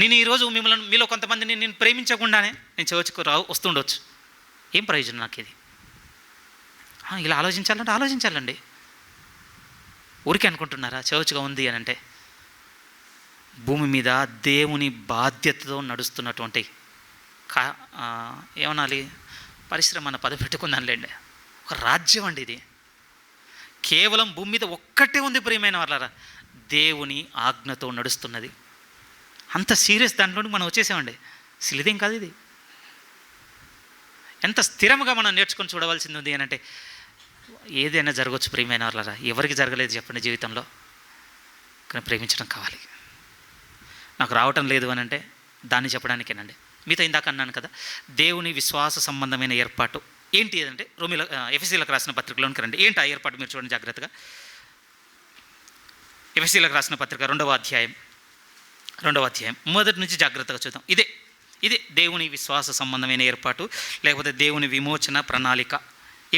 నేను ఈరోజు మీలో కొంతమందిని నేను ప్రేమించకుండానే నేను చర్చ్కు వస్తుండొచ్చు. ఏం ప్రయోజనం నాకు ఇది? ఇలా ఆలోచించాలండి. ఊరికే అనుకుంటున్నారా చర్చ్గా ఉంది అని అంటే? భూమి మీద దేవుని బాధ్యతతో నడుస్తున్నటువంటి ఏమనాలి, పరిశ్రమ అన్న పదం పెట్టుకుందానులేండి, ఒక రాజ్యం అండి ఇది. కేవలం భూమి మీద ఒక్కటే ఉంది ప్రియమైన వాళ్ళారా, దేవుని ఆజ్ఞతో నడుస్తున్నది. అంత సీరియస్ దాంట్లో మనం వచ్చేసామండి. సిలిదేం కాదు ఇది. ఎంత స్థిరంగా మనం నేర్చుకొని చూడవలసింది ఉంది అని అంటే, ఏదైనా జరగవచ్చు ప్రియమైన వాళ్ళారా. ఎవరికి జరగలేదు చెప్పండి జీవితంలో? కానీ ప్రేమించడం కావాలి. నాకు రావటం లేదు అని అంటే దాన్ని చెప్పడానికేనండి. మీతో ఇందాక అన్నాను కదా, దేవుని విశ్వాస సంబంధమైన ఏర్పాటు ఏంటి అంటే, ఎఫెసీలకు రాసిన పత్రికలోనికి రండి. ఏంటి ఆ ఏర్పాటు మీరు చూడండి జాగ్రత్తగా. ఎఫెసీలకు రాసిన పత్రిక 2వ అధ్యాయం మొదటి నుంచి జాగ్రత్తగా చూద్దాం. ఇదే దేవుని విశ్వాస సంబంధమైన ఏర్పాటు, లేకపోతే దేవుని విమోచన ప్రణాళిక.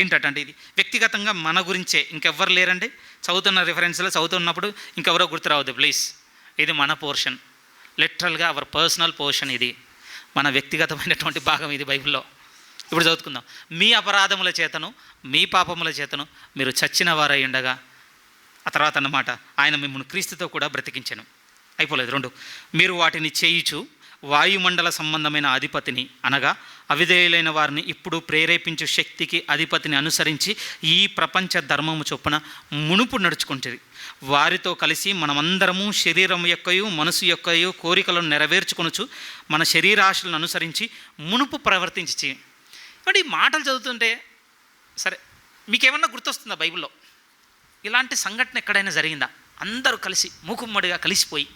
ఏంటంటే ఇది వ్యక్తిగతంగా మన గురించే, ఇంకెవ్వరు లేరండి. చదువుతున్న రిఫరెన్స్లో చదువుతున్నప్పుడు ఇంకెవరో గుర్తు రావద్దు ప్లీజ్. ఇది మన పోర్షన్, లిటరల్గా అవర్ పర్సనల్ పోర్షన్. ఇది మన వ్యక్తిగతమైనటువంటి భాగం ఇది బైబిల్లో. ఇప్పుడు చదువుకుందాం. మీ అపరాధముల చేతను మీ పాపముల చేతను మీరు చచ్చిన వారై ఉండగా, ఆ తర్వాత అన్నమాట, ఆయన మిమ్మల్ని క్రీస్తుతో కూడా బ్రతికించెను. అయిపోలేదు 2. మీరు వాటిని చేయుచు వాయుమండల సంబంధమైన అధిపతిని, అనగా అవిధేయులైన వారిని ఇప్పుడు ప్రేరేపించు శక్తికి అధిపతిని అనుసరించి ఈ ప్రపంచ ధర్మము చొప్పున మునుపు నడుచుకుంటుంది. వారితో కలిసి మనమందరము శరీరం యొక్కయు మనసు యొక్కయు కోరికలను నెరవేర్చుకొనుచు మన శరీరాశలను అనుసరించి మునుపు ప్రవర్తించి. అంటే ఈ మాటలు చదువుతుంటే సరే, మీకేమన్నా గుర్తొస్తుందా బైబిల్లో? ఇలాంటి సంఘటన ఎక్కడైనా జరిగిందా? అందరూ కలిసి మూకుమ్మడిగా కలిసిపోయి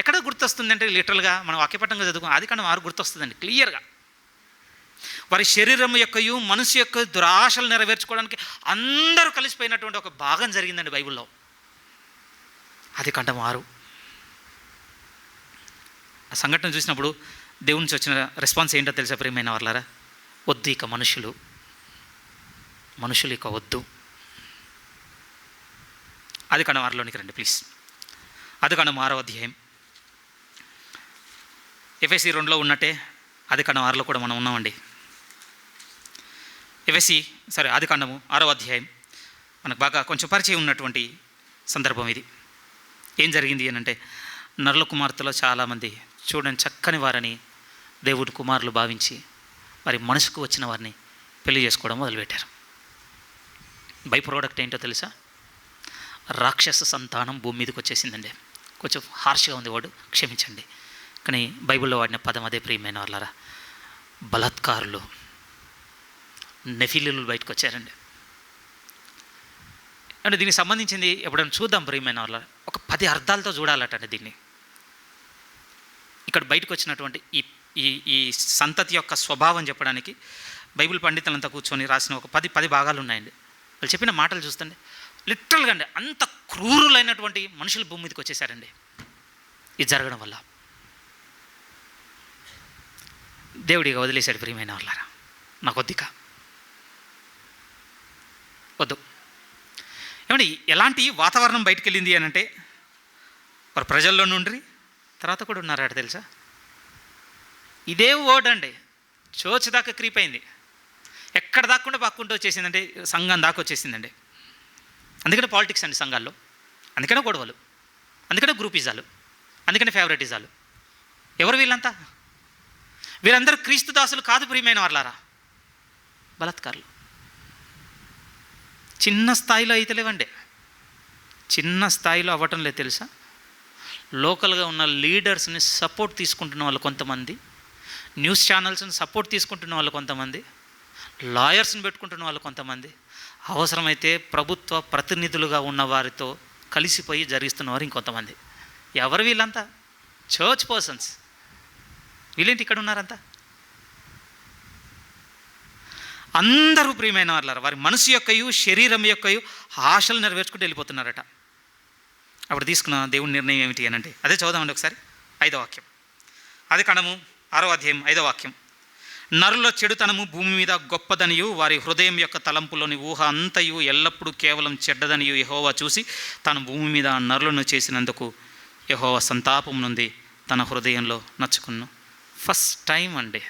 ఎక్కడ గుర్తొస్తుందంటే, లిటరల్గా మనం వాక్యపట్టంగా చదువుకుని ఆదికాండం 6 గుర్తొస్తుందండి క్లియర్గా. వారి శరీరం యొక్కయు మనసు యొక్క దురాశలు నెరవేర్చుకోవడానికి అందరూ కలిసిపోయినటువంటి ఒక భాగం జరిగిందండి బైబిల్లో. ఆదికాండం 6. ఆ సంఘటన చూసినప్పుడు దేవుని నుంచి వచ్చిన రెస్పాన్స్ ఏంటో తెలుసా ప్రియమైన వాళ్ళారా? వద్దు ఇక మనుషులు ఇక వద్దు. ఆదికాండం 6లోనికి రండి ప్లీజ్. ఆదికాండం 6వ అధ్యాయం. ఎఫెసీ 2లో ఉన్నట్టే ఆదికాండం 6లో కూడా మనం ఉన్నామండి. ఆదికాండము 6వ అధ్యాయం మనకు బాగా కొంచెం పరిచయం ఉన్నటువంటి సందర్భం ఇది. ఏం జరిగింది అని అంటే, నరుల కుమార్తెలో చాలామంది చూడని చక్కని వారని దేవుడి కుమారులు భావించి మరి మనసుకు వచ్చిన వారిని పెళ్లి చేసుకోవడం మొదలుపెట్టారు. బై ప్రోడక్ట్ ఏంటో తెలుసా? రాక్షస సంతానం భూమి మీదకి వచ్చేసిందండి. కొంచెం హార్ష్గా ఉంది వాడు, క్షమించండి. కానీ బైబిల్లో వాడిన పదం అదే ప్రియమైన వాళ్ళారా. బలాత్కారులు, నెఫిలీలు బయటకు వచ్చారండి. అంటే దీనికి సంబంధించింది ఎప్పుడైనా చూద్దాం ప్రియమైన వాళ్ళ, ఒక 10 అర్థాలతో చూడాలటండి దీన్ని. ఇక్కడ బయటకు వచ్చినటువంటి ఈ సంతతి యొక్క స్వభావం చెప్పడానికి బైబిల్ పండితులంతా కూర్చొని రాసిన ఒక 10 భాగాలు ఉన్నాయండి. వాళ్ళు చెప్పిన మాటలు చూస్తుండే లిటరల్గా అండి, అంత క్రూరులైనటువంటి మనుషులు భూమి మీదకి వచ్చేసారండి ఇది జరగడం వల్ల. దేవుడిగా వదిలేశాడు ప్రియమైన వాళ్ళారా. నాకు వద్దు. ఏమండి, ఎలాంటి వాతావరణం బయటకు వెళ్ళింది అని అంటే, వారు ప్రజల్లో నుండి తర్వాత కూడా ఉన్నారట తెలుసా. ఇదే వర్డ్ అండి చర్చ్ దాకా క్రీప్ అయింది. ఎక్కడ దాక్కుండా పాక్కుంటూ వచ్చేసిందంటే సంఘం దాకా వచ్చేసిందండి. అందుకనే పాలిటిక్స్ అండి సంఘాల్లో, అందుకనే గొడవలు. అందుకనే గ్రూపిజాలు, అందుకనే ఫేవరెటిజాలు. ఎవరు వీళ్ళంతా? వీళ్ళందరూ క్రీస్తు దాసులు కాదు ప్రియమైన వాళ్ళారా, బలాత్కారులు. చిన్న స్థాయిలో అయితే లేవండి, చిన్న స్థాయిలో అవ్వటం లేదు తెలుసా. లోకల్గా ఉన్న లీడర్స్ని సపోర్ట్ తీసుకుంటున్న వాళ్ళు కొంతమంది, న్యూస్ ఛానల్స్ని సపోర్ట్ తీసుకుంటున్న వాళ్ళు కొంతమంది, లాయర్స్ని పెట్టుకుంటున్న వాళ్ళు కొంతమంది, అవసరమైతే ప్రభుత్వ ప్రతినిధులుగా ఉన్న వారితో కలిసిపోయి జరిగిస్తున్నవారు ఇంకొంతమంది. ఎవరు వీళ్ళంతా? Church persons. వీళ్ళేంటి ఇక్కడ ఉన్నారంతా? అందరూ ప్రియమైన వాళ్ళారు వారి మనసు యొక్కయు శరీరం యొక్కయు ఆశలు నెరవేర్చుకుంటూ వెళ్ళిపోతున్నారట. అప్పుడు తీసుకున్న దేవుని నిర్ణయం ఏమిటి అని అంటే, అదే చదువుదామండి ఒకసారి. 5వ వాక్యం, ఆదికాండము 6వ అధ్యాయం 5వ వాక్యం. నరుల చెడుతనము భూమి మీద గొప్పదనియు, వారి హృదయం యొక్క తలంపులోని ఊహ అంతయు ఎల్లప్పుడూ కేవలం చెడ్డదనియు యెహోవా చూసి తాను భూమి మీద నరులను చేసినందుకు యెహోవా సంతాపం నుండి తన హృదయంలో నచ్చుకున్నాను. ఫస్ట్ టైం అండి,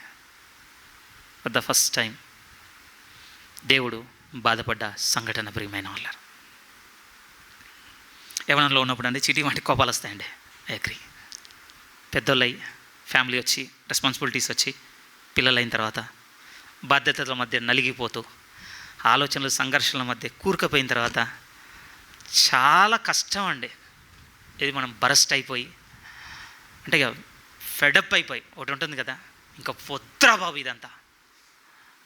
ఫర్ ద ఫస్ట్ టైం దేవుడు బాధపడ్డ సంఘటన ప్రియమైన వాళ్ళ. యవ్వనంలో ఉన్నప్పుడు అండి చీటీ వాటి కోపాలు వస్తాయండి, ఐ అగ్రీ. పెద్దోళ్ళయి ఫ్యామిలీ వచ్చి రెస్పాన్సిబిలిటీస్ వచ్చి పిల్లలైన తర్వాత బాధ్యతల మధ్య నలిగిపోతూ ఆలోచనలు సంఘర్షణల మధ్య కూరుకుపోయిన తర్వాత చాలా కష్టం అండి. ఇది మనం బరస్ట్ అయిపోయి అంటే ఇక ఫెడప్ అయిపోయి ఒకటి ఉంటుంది కదా, ఇంకా పొద్దురా బాబు ఇదంతా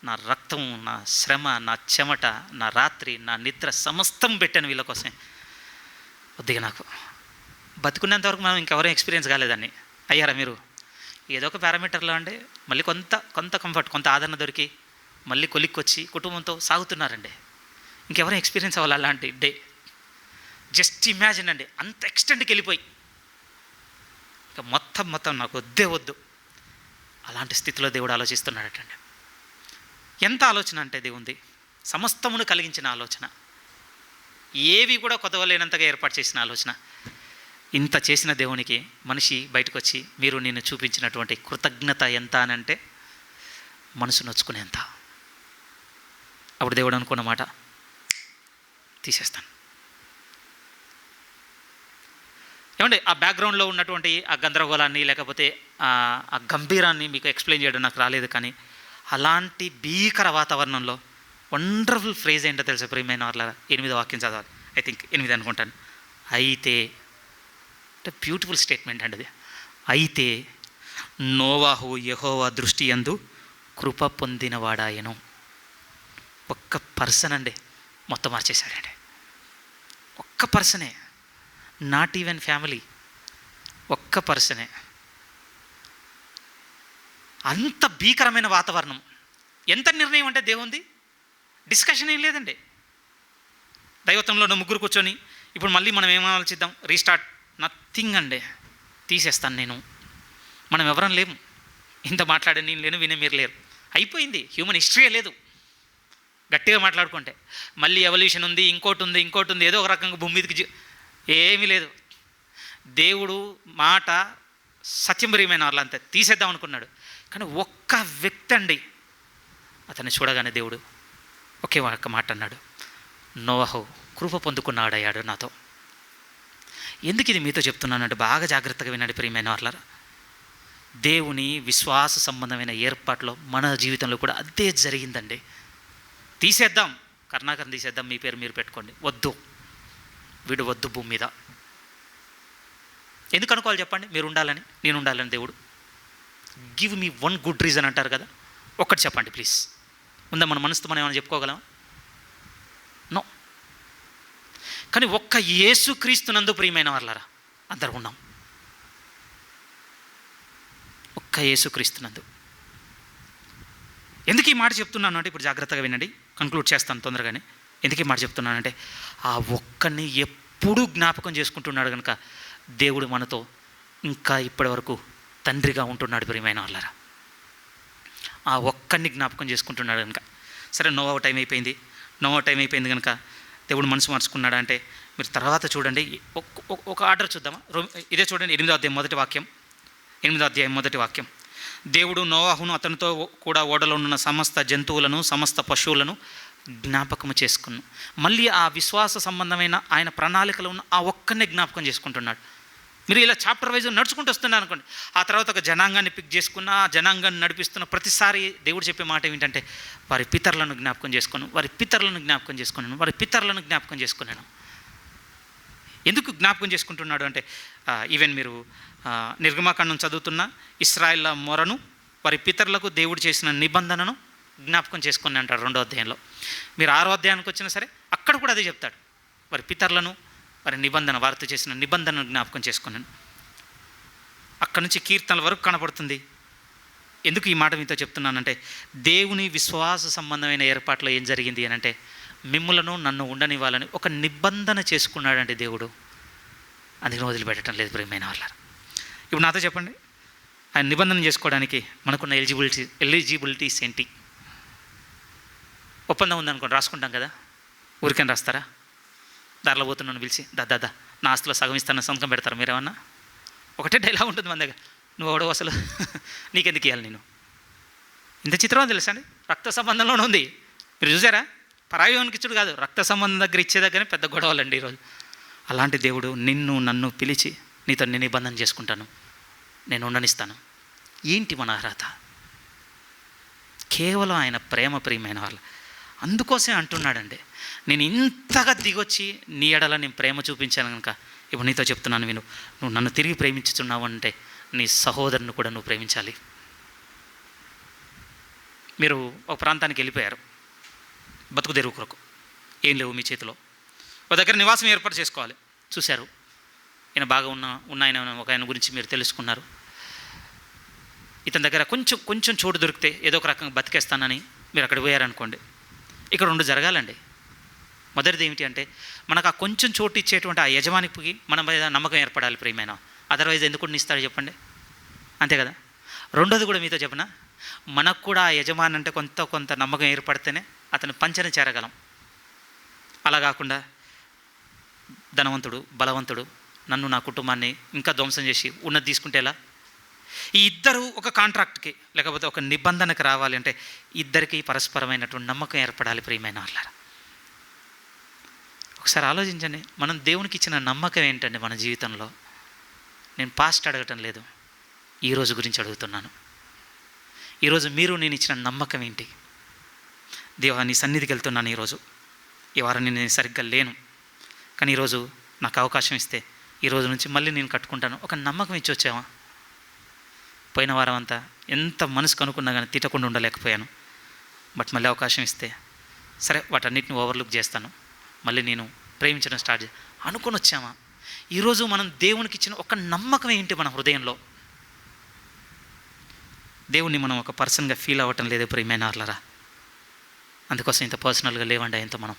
నా రక్తం, నా శ్రమ, నా చెమట, నా రాత్రి, నా నిద్ర సమస్తం పెట్టాను వీళ్ళ కోసమే. కొద్దిగా నాకు బతుకున్నంతవరకు మనం ఇంకెవరూ ఎక్స్పీరియన్స్ కాలేదండి. అయ్యారా మీరు? ఏదో ఒక పారామీటర్లో అంటే మళ్ళీ కొంత కంఫర్ట్, కొంత ఆదరణ దొరికి మళ్ళీ కొలిక్కొచ్చి కుటుంబంతో సాగుతున్నారండి. ఇంకెవరూ ఎక్స్పీరియన్స్ అవ్వాలి అలాంటి డే. జస్ట్ ఇమాజిన్ అండి, అంత ఎక్స్టెంట్కి వెళ్ళిపోయి ఇక మొత్తం నాకు వద్దు అలాంటి స్థితిలో దేవుడు ఆలోచిస్తున్నాడటండి. ఎంత ఆలోచన అంటే దేవుంది, సమస్తమును కలిగించిన ఆలోచన, ఏవి కూడా కొదవలేనంతగా ఏర్పాటు చేసిన ఆలోచన. ఇంత చేసిన దేవునికి మనిషి బయటకు వచ్చి మీరు నేను చూపించినటువంటి కృతజ్ఞత ఎంత అని అంటే మనసు నొచ్చుకునేంత. అప్పుడు దేవుడు అనుకున్న మాట, తీసేస్తాను. ఏమంటే ఆ బ్యాక్గ్రౌండ్లో ఉన్నటువంటి ఆ గందరగోళాన్ని లేకపోతే ఆ గంభీరాన్ని మీకు ఎక్స్ప్లెయిన్ చేయడం నాకు రాలేదు, కానీ అలాంటి భీకర వాతావరణంలో వండర్ఫుల్ ఫ్రేజ్ ఏంటో తెలుసా ప్రియమైన వాళ్ళ? 8వ వాక్యం చదవాలి, ఐ థింక్ 8 అనుకుంటాను. అయితే అంటే బ్యూటిఫుల్ స్టేట్మెంట్ అండి అది. అయితే నోవాహు యెహోవా దృష్టి యందు కృప పొందినవాడాయను. ఒక్క పర్సన్ అండి మొత్తం మార్చేశాడండి. ఒక్క పర్సనే, నాట్ ఈవెన్ ఫ్యామిలీ, ఒక్క పర్సనే. అంత భీకరమైన వాతావరణం. ఎంత నిర్ణయం అంటే దేవుంది, డిస్కషన్ ఏం లేదండి. దైవత్వంలో ఉన్న ముగ్గురు కూర్చొని ఇప్పుడు మళ్ళీ మనం ఏం ఆలోచిద్దాం, రీస్టార్ట్, నథింగ్ అండి. తీసేస్తాను నేను. మనం ఎవరం లేము, ఇంత మాట్లాడే నేను లేను, వినే మీరు లేరు, అయిపోయింది. హ్యూమన్ హిస్టరీయే లేదు. గట్టిగా మాట్లాడుకుంటే మళ్ళీ ఎవల్యూషన్ ఉంది, ఇంకోటి ఉంది, ఏదో ఒక రకంగా భూమి మీదకి ఏమీ లేదు. దేవుడు మాట సత్యమరియమైన వాళ్ళంతా తీసేద్దాం అనుకున్నాడు, కానీ ఒక్క వ్యక్తి అండి అతన్ని చూడగానే దేవుడు ఒకే ఒక్క మాట అన్నాడు, నోవహు కృప పొందుకున్నాడయ్యాడు నాతో. ఎందుకు ఇది మీతో చెప్తున్నానంటే బాగా జాగ్రత్తగా వినండి ప్రియమైన వాళ్ళారా. దేవుని విశ్వాస సంబంధమైన ఏర్పాట్లో మన జీవితంలో కూడా అదే జరిగిందండి. తీసేద్దాం, కరుణాకరం తీసేద్దాం, మీ పేరు మీరు పెట్టుకోండి, వద్దు, వీడు వద్దు భూమి మీద. ఎందుకు అనుకోవాలి చెప్పండి? మీరు ఉండాలని, నేను ఉండాలని. దేవుడు give me one good reason అంటారు కదా, ఒక్కటి చెప్పండి ప్లీజ్. ఉందా మన మనసుతో మనం ఏమైనా చెప్పుకోగలం? నో. కానీ ఒక్క యేసుక్రీస్తునందు ప్రియమైన వాళ్ళారా అందరూ ఉన్నాం. ఒక్క యేసుక్రీస్తునందు. ఎందుకు ఈ మాట చెప్తున్నాను అంటే, ఇప్పుడు జాగ్రత్తగా వినండి, కంక్లూడ్ చేస్తాను తొందరగానే. ఎందుకు ఈ మాట చెప్తున్నానంటే, ఆ ఒక్కడిని ఎప్పుడూ జ్ఞాపకం చేసుకుంటున్నాడు కనుక దేవుడు మనతో ఇంకా ఇప్పటి వరకు తండ్రిగా ఉంటున్నాడు ప్రియమైన వాళ్ళారా. ఆ ఒక్కడిని జ్ఞాపకం చేసుకుంటున్నాడు కనుక. సరే, నోవా టైం అయిపోయింది కనుక దేవుడు మనసు మార్చుకున్నాడు అంటే, మీరు తర్వాత చూడండి, ఒక ఆర్డర్ చూద్దామా? ఇదే చూడండి, 8వ అధ్యాయం మొదటి వాక్యం. దేవుడు నోవాహును అతనితో కూడా ఓడలో ఉన్న సమస్త జంతువులను సమస్త పశువులను జ్ఞాపకము చేసుకున్నాను. మళ్ళీ ఆ విశ్వాస సంబంధమైన ఆయన ప్రణాళికలో ఉన్న ఆ ఒక్కనే జ్ఞాపకం చేసుకుంటున్నాడు. మీరు ఇలా చాప్టర్ వైజ్ నడుచుకుంటూ వస్తున్నారు అనుకోండి, ఆ తర్వాత ఒక జనాంగాన్ని పిక్ చేసుకున్న, ఆ జనాంగాన్ని నడిపిస్తున్న ప్రతిసారి దేవుడు చెప్పే మాట ఏమిటంటే, వారి పితరులను జ్ఞాపకం చేసుకున్నాను, వారి పితరులను జ్ఞాపకం చేసుకున్నాను, వారి పితరులను జ్ఞాపకం చేసుకున్నాను. ఎందుకు జ్ఞాపకం చేసుకుంటున్నాడు అంటే, ఈవెన్ మీరు నిర్గమాకాండం చదువుతున్న ఇశ్రాయేళ్ల మొరను, వారి పితరులకు దేవుడు చేసిన నిబంధనను జ్ఞాపకం చేసుకుని అంటాడు 2వ అధ్యాయంలో. మీరు 6వ అధ్యాయానికి వచ్చినా సరే అక్కడ కూడా అదే చెప్తాడు. వారి పితరులను, వారి నిబంధన, వారితో చేసిన నిబంధనను జ్ఞాపకం చేసుకున్నాను. అక్కడి నుంచి కీర్తనల వరకు కనపడుతుంది. ఎందుకు ఈ మాట మీతో చెప్తున్నానంటే, దేవుని విశ్వాస సంబంధమైన ఏర్పాట్లో ఏం జరిగింది అని అంటే, మిమ్ములను నన్ను ఉండనివ్వాలని ఒక నిబంధన చేసుకున్నాడంటే దేవుడు, అందుకని వదిలిపెట్టడం లేదు ప్రియమైన వాళ్ళారు. ఇప్పుడు నాతో చెప్పండి, ఆయన నిబంధన చేసుకోవడానికి మనకున్న ఎలిజిబిలిటీస్ ఏంటి? ఒప్పందం ఉందనుకోండి, రాసుకుంటాం కదా, ఊరికని రాస్తారా? దారిలో పోతున్నాను పిలిచి దాదా నా ఆస్తిలో సగం ఇస్తాను సంతకం పెడతారు మీరేమన్నా? ఒకటే డైలాగ్ ఉంటుంది మన దగ్గర, నువ్వు ఎవడో అసలు నీకెందుకు ఇవ్వాలి నేను? ఇంత చిత్రం తెలుసా అండి, రక్త సంబంధంలోనే ఉంది. మీరు చూసారా? పరాయోనికి ఇచ్చుడు కాదు, రక్త సంబంధం దగ్గర ఇచ్చే దగ్గరనే పెద్ద గొడవలండి ఈరోజు. అలాంటి దేవుడు నిన్ను నన్ను పిలిచి, నీతో నేను నిబంధన చేసుకుంటాను, నేను ఉండనిస్తాను. ఏంటి మన అర్హత? కేవలం ఆయన ప్రియమైన వాళ్ళు. అందుకోసమే అంటున్నాడండి, నేను ఇంతగా దిగొచ్చి నీ ఎడల నేను ప్రేమ చూపించాను కనుక ఇప్పుడు నీతో చెప్తున్నాను విను, నువ్వు నన్ను తిరిగి ప్రేమించుతున్నావు అంటే నీ సహోదరుని కూడా నువ్వు ప్రేమించాలి. మీరు ఒక ప్రాంతానికి వెళ్ళిపోయారు, బతుకు తెరువు కొరకు, ఏం లేవు మీ చేతిలో, ఒక దగ్గర నివాసం ఏర్పాటు చేసుకోవాలి. చూశారు, ఈయన బాగా ఉన్న ఆయన ఒక ఆయన గురించి మీరు తెలుసుకున్నారు. ఇతని దగ్గర కొంచెం చోటు దొరికితే ఏదో ఒక రకంగా బతికేస్తానని మీరు అక్కడ పోయారనుకోండి. ఇక్కడ 2 జరగాలండి. మొదటిది ఏమిటి అంటే, మనకు ఆ కొంచెం చోటు ఇచ్చేటువంటి ఆ యజమానికి మన మీద నమ్మకం ఏర్పడాలి ప్రియమైన. అదర్వైజ్ ఎందుకు ఇస్తాడు చెప్పండి? అంతే కదా. రెండోది కూడా మీతో చెప్పనా, మనకు కూడా ఆ యజమాని అంటే కొంత నమ్మకం ఏర్పడితేనే అతను పంచన చేరగలం. అలా కాకుండా ధనవంతుడు, బలవంతుడు నన్ను, నా కుటుంబాన్ని ఇంకా ధ్వంసం చేసి ఉన్నది తీసుకుంటే ఎలా? ఈ ఇద్దరు ఒక కాంట్రాక్ట్కి లేకపోతే ఒక నిబంధనకి రావాలి అంటే ఇద్దరికి పరస్పరమైనటువంటి నమ్మకం ఏర్పడాలి ప్రియమైన వాళ్ళారా. ఒకసారి ఆలోచించండి, మనం దేవునికి ఇచ్చిన నమ్మకం ఏంటండి మన జీవితంలో? నేను పాస్ట్ అడగటం లేదు, ఈరోజు గురించి అడుగుతున్నాను. ఈరోజు మీరు నేను ఇచ్చిన నమ్మకం ఏంటి? దేవా నీ సన్నిధికి వెళ్తున్నాను, ఈ వారం నేను సరిగ్గా లేను, కానీ ఈరోజు నాకు అవకాశం ఇస్తే ఈరోజు నుంచి మళ్ళీ నేను కట్టుకుంటాను, ఒక నమ్మకం ఇచ్చి వచ్చావా? పోయిన వారం అంతా ఎంత మనసుకు అనుకున్నా కానీ తిట్టకుండా ఉండలేకపోయాను, బట్ మళ్ళీ అవకాశం ఇస్తే సరే వాటన్నిటిని ఓవర్లుక్ చేస్తాను, మళ్ళీ నేను ప్రేమించడం స్టార్ట్ అనుకుని వచ్చామా? ఈరోజు మనం దేవునికి ఇచ్చిన ఒక నమ్మకం ఏంటి మన హృదయంలో? దేవుణ్ణి మనం ఒక పర్సన్గా ఫీల్ అవ్వటం లేదు ప్రియమైన వాళ్ళరా. అందుకోసం ఇంత పర్సనల్గా లేవండి ఆయనతో మనం.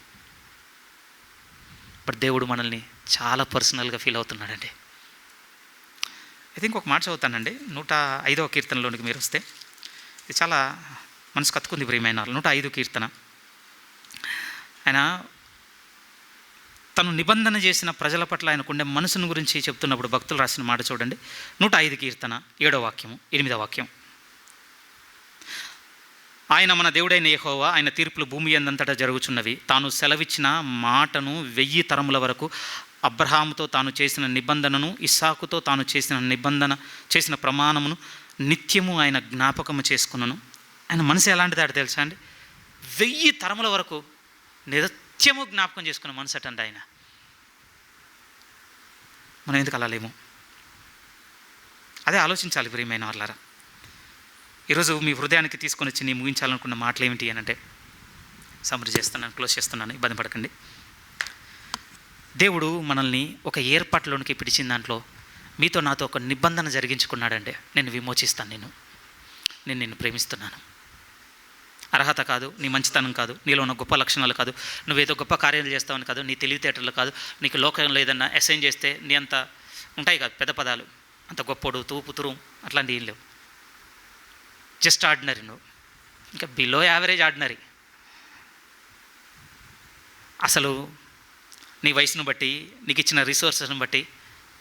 బట్ దేవుడు మనల్ని చాలా పర్సనల్గా ఫీల్ అవుతున్నాడండి. ఐ థింక్ ఒక మాట చదువుతానండి, 105వ కీర్తనలోనికి మీరు వస్తే, ఇది చాలా మనసు కత్తుకుంది ప్రియమైన వాళ్ళు. 105 కీర్తన, ఆయన తను నిబంధన చేసిన ప్రజల పట్ల ఆయనకుండే మనసును గురించి చెప్తున్నప్పుడు భక్తులు రాసిన మాట చూడండి. 105 కీర్తన 7వ వాక్యము 8వ వాక్యం. ఆయన మన దేవుడైన యెహోవా, ఆయన తీర్పులు భూమి అందంతటా జరుగుచున్నవి. తాను సెలవిచ్చిన మాటను 1000 తరముల వరకు, అబ్రహాముతో తాను చేసిన నిబంధనను, ఇస్సాకుతో తాను చేసిన ప్రమాణమును నిత్యము ఆయన జ్ఞాపకము చేసుకున్నాను. ఆయన మనసు ఎలాంటిదాడు తెలుసా అండి? 1000 తరముల వరకు నిత్యము జ్ఞాపకం చేసుకున్న మనసు అటండి ఆయన. మనం ఎందుకు అలా లేము? అదే ఆలోచించాలి ప్రియమైన వాళ్ళారా. ఈరోజు మీ హృదయానికి తీసుకొని వచ్చి నేను ముగించాలనుకున్న మాటలు ఏమిటి అని అంటే, సమ్మరీ చేస్తున్నాను, క్లోజ్ చేస్తున్నాను, ఇబ్బంది పడకండి. దేవుడు మనల్ని ఒక ఏర్పాటులోనికి పిలిచిన దాంట్లో మీతో నాతో ఒక నిబంధన జరిగించుకున్నాడంటే, నేను విమోచిస్తాను, నేను నిన్ను ప్రేమిస్తున్నాను. అర్హత కాదు, నీ మంచితనం కాదు, నీలో ఉన్న గొప్ప లక్షణాలు కాదు, నువ్వేదో గొప్ప కార్యాలు చేస్తావని కాదు, నీ తెలివితేటలు కాదు, నీకు లోకంలో ఏదన్నా అసైన్ చేస్తే నీ అంత ఉంటాయి కాదు పెద్ద పదాలు, అంత గొప్పడు, తూపు, తురుం అట్లాంటివి ఏం లేవు. జస్ట్ ఆర్డినరీ, నువ్వు ఇంకా బిలో యావరేజ్ ఆర్డినరీ. అసలు నీ వయసును బట్టి, నీకు ఇచ్చిన రిసోర్సెస్ని బట్టి,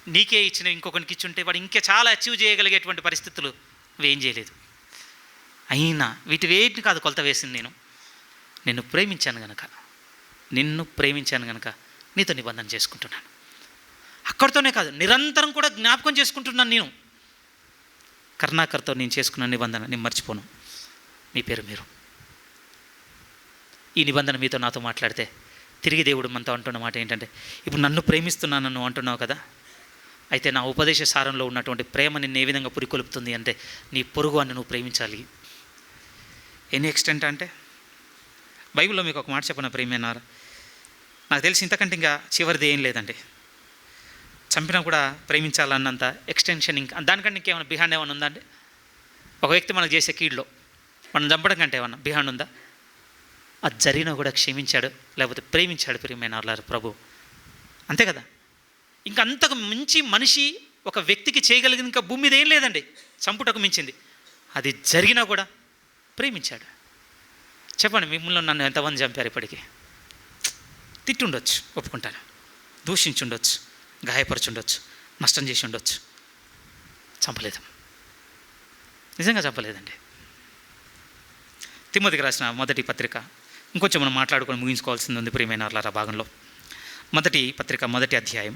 నీకే ఇచ్చిన ఇంకొకరికి ఇచ్చుంటే వాడు ఇంకా చాలా అచీవ్ చేయగలిగేటువంటి పరిస్థితులు నువ్వేం చేయలేదు. అయినా వీటిని కాదు కొలత వేసింది నేను, నిన్ను ప్రేమించాను గనక నీతో నిబంధన చేసుకుంటున్నాను. అక్కడితోనే కాదు, నిరంతరం కూడా జ్ఞాపకం చేసుకుంటున్నాను. నేను కరుణాకర్తో నేను చేసుకున్న నిబంధన నేను మర్చిపోను. మీ పేరు మీరు. ఈ నిబంధన మీతో నాతో మాట్లాడితే తిరిగి దేవుడు మనతో అంటున్న మాట ఏంటంటే, ఇప్పుడు నన్ను ప్రేమిస్తున్నాను నువ్వు అంటున్నావు కదా, అయితే నా ఉపదేశ సారంలో ఉన్నటువంటి ప్రేమ నిన్ను ఏ విధంగా పురికొల్పుతుంది అంటే, నీ పొరుగు అని నువ్వు ప్రేమించాలి. ఎనీ ఎక్స్టెంట్ అంటే, బైబిల్లో మీకు ఒక మాట చెప్పిన ప్రేమేనారా, నాకు తెలిసి ఇంతకంటే ఇంకా చివరిది ఏం లేదండి. చంపినా కూడా ప్రేమించాలన్నంత ఎక్స్టెన్షన్, ఇంకా దానికంటే ఇంకేమైనా బిహాండ్ ఏమైనా ఉందా అండి? ఒక వ్యక్తి మనకు చేసే కీడులో మనం చంపడం కంటే ఏమన్నా బిహాండ్ ఉందా? అది జరిగినా కూడా క్షమించాడు, లేకపోతే ప్రేమించాడు ప్రియమైన వాళ్ళ ప్రభు. అంతే కదా. ఇంకా అంతకు మించి మనిషి ఒక వ్యక్తికి చేయగలిగింది ఇంకా భూమి మీద ఏం లేదండి, చంపుటకు మించింది. అది జరిగినా కూడా ప్రేమించాడు. చెప్పండి, మిమ్మల్ని నన్ను ఎంతమంది చంపారు ఇప్పటికీ? తిట్టుండొచ్చు, ఒప్పుకుంటాను. దూషించుండొచ్చు, గాయపరచుండొచ్చు, నష్టం చేసి ఉండొచ్చు. చంపలేదు, నిజంగా చంపలేదండి. తిమోతికి రాసిన మొదటి పత్రిక, ఇంకొంచెం మనం మాట్లాడుకొని ముగించుకోవాల్సింది ఉంది ప్రియమైన వాళ్ళ భాగంలో. మొదటి పత్రిక మొదటి అధ్యాయం,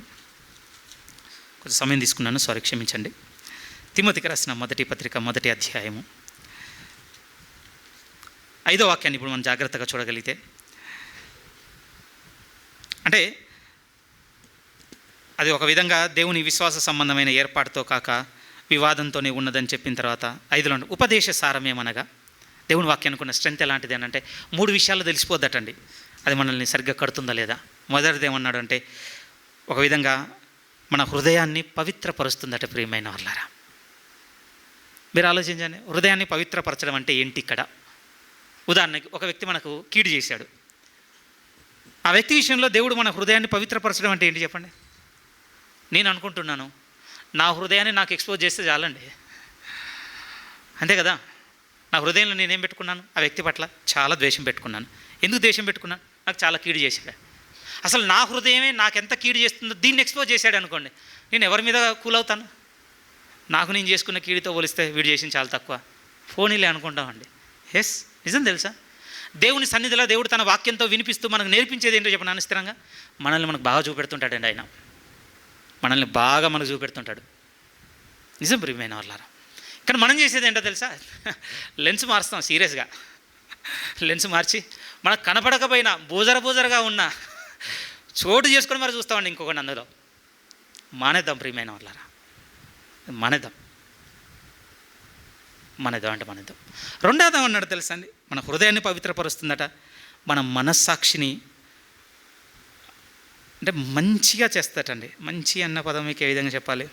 కొంచెం సమయం తీసుకున్నాను, సారీ క్షమించండి. తిమోతికి రాసిన మొదటి పత్రిక మొదటి అధ్యాయము 5వ వాక్యాన్ని ఇప్పుడు మనం జాగ్రత్తగా చూడగలిగితే, అంటే అది ఒక విధంగా దేవుని విశ్వాస సంబంధమైన ఏర్పాటుతో కాక వివాదంతోనే ఉన్నదని చెప్పిన తర్వాత 5లో ఉపదేశ సారమేమనగా, దేవుని వాక్యానికి ఉన్న స్ట్రెంత్ ఎలాంటిది అని అంటే 3 విషయాలు తెలిసిపోద్దటండి, అది మనల్ని సరిగ్గా కడుతుందా లేదా. మొదటిది ఏమన్నాడు అంటే, ఒక విధంగా మన హృదయాన్ని పవిత్రపరుస్తుందట ప్రియమైన వాళ్ళారా. మీరు ఆలోచించండి, హృదయాన్ని పవిత్రపరచడం అంటే ఏంటి ఇక్కడ? ఉదాహరణకి ఒక వ్యక్తి మనకు కీడు చేశాడు, ఆ వ్యక్తి విషయంలో దేవుడు మన హృదయాన్ని పవిత్రపరచడం అంటే ఏంటి చెప్పండి? నేను అనుకుంటున్నాను, నా హృదయాన్ని నాకు ఎక్స్పోజ్ చేస్తే చాలండి, అంతే కదా. నా హృదయంలో నేనేం పెట్టుకున్నాను? ఆ వ్యక్తి పట్ల చాలా ద్వేషం పెట్టుకున్నాను. ఎందుకు ద్వేషం పెట్టుకున్నాను? నాకు చాలా కీడు చేశాడు. అసలు నా హృదయమే నాకెంత కీడు చేస్తుందో దీన్ని ఎక్స్పోజ్ చేశాడు అనుకోండి, నేను ఎవరి మీద కూల్ అవుతాను? నాకు నేను చేసుకున్న కీడుతో పోలిస్తే వీడు చేసింది చాలా తక్కువ, ఫోనీలే అనుకుంటామండి. ఎస్, నిజం తెలుసా, దేవుని సన్నిధిలో దేవుడు తన వాక్యంతో వినిపిస్తూ మనకు నేర్పించేది ఏంటో చెప్పిన స్థిరంగా మనల్ని మనకు బాగా చూపెడుతుంటాడండి. ఆయన మనల్ని బాగా మనకు చూపెడుతుంటాడు. నిజం ప్రియమైన వాళ్ళారా. కానీ మనం చేసేది ఏంటో తెలుసా, లెన్స్ మారుస్తాం సీరియస్గా. లెన్స్ మార్చి మనకు కనపడకపోయినా బూజరగా ఉన్న చోటు చేసుకొని మరి చూస్తామండి ఇంకొకటి అందులో. మానేద్దాం ప్రియమైన వాళ్ళారా, మానేద్దాం. రెండోది ఏమన్నాడు తెలుసా అండి, మన హృదయాన్ని పవిత్రపరుస్తుందట, మన మనస్సాక్షిని అంటే మంచిగా చేస్తాటండి. మంచి అన్న పదం మీకు ఏ విధంగా చెప్పాలి,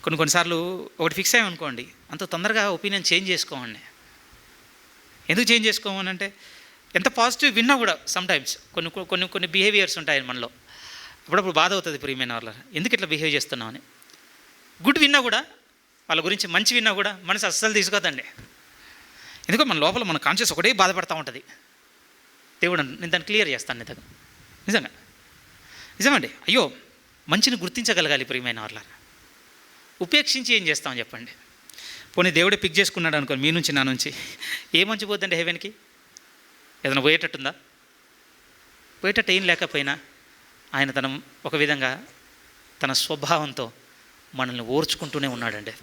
కొన్నిసార్లు ఒకటి ఫిక్స్ అయ్యామనుకోండి, అంత తొందరగా ఒపీనియన్ చేంజ్ చేసుకోమండి. ఎందుకు చేంజ్ చేసుకోమనంటే, ఎంత పాజిటివ్ విన్నా కూడా సమ్టైమ్స్ కొన్ని బిహేవియర్స్ ఉంటాయి మనలో. అప్పుడప్పుడు బాధ అవుతుంది ప్రియమైన వాళ్ళ, ఎందుకు ఇట్లా బిహేవ్ చేస్తున్నామని. గుడ్ విన్నా కూడా, వాళ్ళ గురించి మంచి విన్నా కూడా మనసు అస్సలు తీసుకోదండి. ఎందుకంటే మన లోపల మన కాన్షియస్ ఒకటే బాధపడుతూ ఉంటుంది. దేవుడు నేను దాన్ని క్లియర్ చేస్తాను నిజమండి. అయ్యో, మంచిని గుర్తించగలగాలి ప్రియమైన వాళ్ళ. ఉపేక్షించి ఏం చేస్తామని చెప్పండి. పోనీ దేవుడే పిక్ చేసుకున్నాడు అనుకోండి, మీ నుంచి నా నుంచి, ఏ మంచి పోద్దండి హెవెన్కి? ఏదైనా పోయేటట్టుందా? పోయేటట్టు ఏం లేకపోయినా ఆయన ఒక విధంగా తన స్వభావంతో మనల్ని ఓర్చుకుంటూనే ఉన్నాడండి.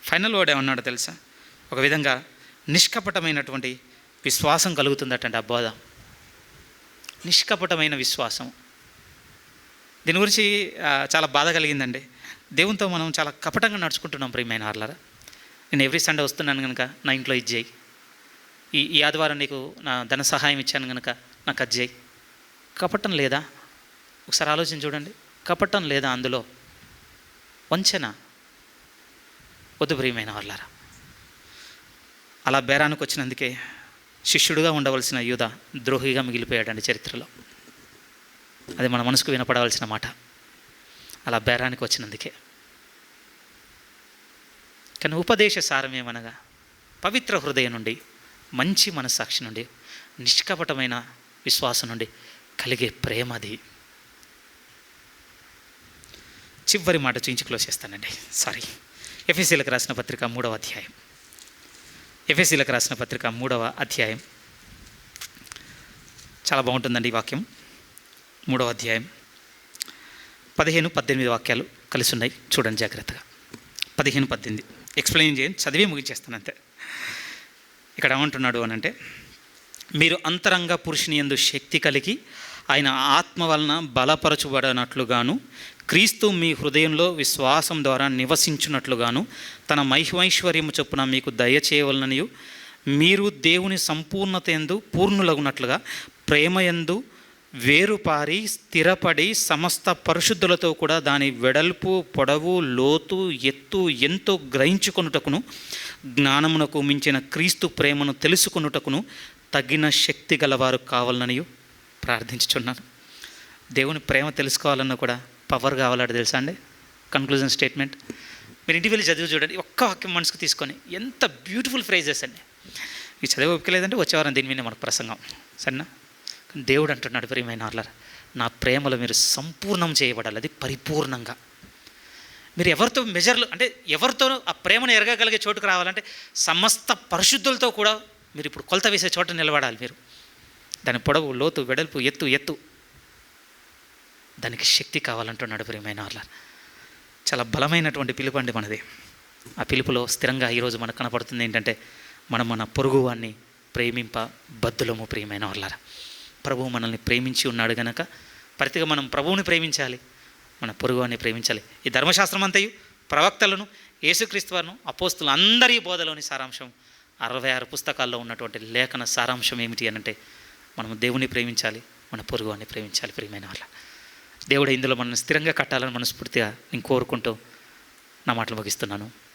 ఫైనల్ వర్డ్ ఏమన్నాడో తెలుసా, ఒక విధంగా నిష్కపటమైనటువంటి విశ్వాసం కలుగుతుందటండి ఆ బోధ. నిష్కపటమైన విశ్వాసం, దీని గురించి చాలా బాధ కలిగిందండి. దేవునితో మనం చాలా కపటంగా నడుచుకుంటున్నాం ప్రియమైన వాళ్ళారా. నేను ఎవ్రీ సండే వస్తున్నాను కనుక నా ఇంట్లో ఇది చేయి, ఈ ఆదివారం నీకు నా ధన సహాయం ఇచ్చాను కనుక నాకు అది చేయి. కపటం లేదా? ఒకసారి ఆలోచన చూడండి, కపటం లేదా అందులో? వంచన వద్దు ప్రియమైన వాళ్ళారా. అలా బేరానికి వచ్చినందుకే శిష్యుడుగా ఉండవలసిన యూదా ద్రోహిగా మిగిలిపోయాడండి చరిత్రలో. అది మన మనసుకు వినపడవలసిన మాట. అలా బేరానికి వచ్చినందుకే. కానీ ఉపదేశ సారం ఏమనగా, పవిత్ర హృదయం నుండి, మంచి మనస్సాక్షి నుండి, నిష్కపటమైన విశ్వాసం నుండి కలిగే ప్రేమది. చివరి మాట చూయించి క్లోజ్ చేస్తానండి, సారీ. ఎఫెసీలకు రాసిన పత్రిక 3వ అధ్యాయం, 3వ అధ్యాయం చాలా బాగుంటుందండి ఈ వాక్యం. 3వ అధ్యాయం 15-18 వాక్యాలు కలిసి ఉన్నాయి, చూడండి జాగ్రత్తగా. 15-18 ఎక్స్ప్లెయిన్ చేయండి, చదివి ముగించేస్తాను అంతే. ఇక్కడ ఏమంటున్నాడు అని అంటే, మీరు అంతరంగ పురుషుని యందు శక్తి కలిగి ఆయన ఆత్మ వలన బలపరచుబడినట్లుగాను, క్రీస్తు మీ హృదయంలో విశ్వాసం ద్వారా నివసించున్నట్లుగాను తన మహిమైశ్వర్యము చొప్పున మీకు దయచేయవలననియు, మీరు దేవుని సంపూర్ణత యందు పూర్ణులగునట్లుగా ప్రేమయందు వేరుపారి స్థిరపడి సమస్త పరిశుద్ధులతో కూడా దాని వెడల్పు, పొడవు, లోతు, ఎత్తు ఎంతో గ్రహించుకొనుటకును, జ్ఞానమునకు మించిన క్రీస్తు ప్రేమను తెలుసుకొనుటకును తగిన శక్తి గలవారు కావాలనని ప్రార్థించుచున్నాను. దేవుని ప్రేమ తెలుసుకోవాలన్నా కూడా పవర్ కావాలంటే తెలుసా అండి? కన్క్లూజన్ స్టేట్మెంట్ మీరు ఇంటికి వెళ్ళి చదివి చూడండి, ఒక్క వాక్యం మనసుకు తీసుకొని. ఎంత బ్యూటిఫుల్ ఫ్రేజెస్ అండి. ఈ చదివి ఒప్పుకోలేదంటే వచ్చేవారం దీని మీద మనకు ప్రసంగం, సరేనా? దేవుడు అంటున్నాడు, ప్రియమైన వాళ్ళారా, నా ప్రేమలో మీరు సంపూర్ణం చేయబడాలి, అది పరిపూర్ణంగా. మీరు ఎవరితో మెజర్లు అంటే ఎవరితో ఆ ప్రేమను ఎరగగలిగే చోటుకు రావాలంటే సమస్త పరిశుద్ధులతో కూడా మీరు ఇప్పుడు కొలత వేసే చోట నిలబడాలి. మీరు దాని పొడవు, లోతు, వెడల్పు, ఎత్తు దానికి శక్తి కావాలంటున్నాడు. ప్రియమైన వాళ్ళారా, చాలా బలమైనటువంటి పిలుపు అండి మనది. ఆ పిలుపులో స్థిరంగా ఈరోజు మనకు కనపడుతుంది ఏంటంటే, మనం మన పొరుగువాన్ని ప్రేమింప బద్దులము. ప్రియమైన వాళ్ళారా, ప్రభువు మనల్ని ప్రేమించి ఉన్నాడు గనక ప్రతిగా మనం ప్రభువుని ప్రేమించాలి, మన పొరుగువాన్ని ప్రేమించాలి. ఈ ధర్మశాస్త్రం అంతయు, ప్రవక్తలను, యేసుక్రీస్తు వారిను, అపోస్తులు అందరి బోధలోని సారాంశం, 66 పుస్తకాల్లో ఉన్నటువంటి లేఖన సారాంశం ఏమిటి అనంటే, మనము దేవుని ప్రేమించాలి, మన పొరుగువాన్ని ప్రేమించాలి. ప్రియమైన వాళ్ళ దేవుడు ఇందులో మనల్ని స్థిరంగా కట్టాలని మనస్ఫూర్తిగా నేను కోరుకుంటూ నా మాటలు ముగిస్తున్నాను.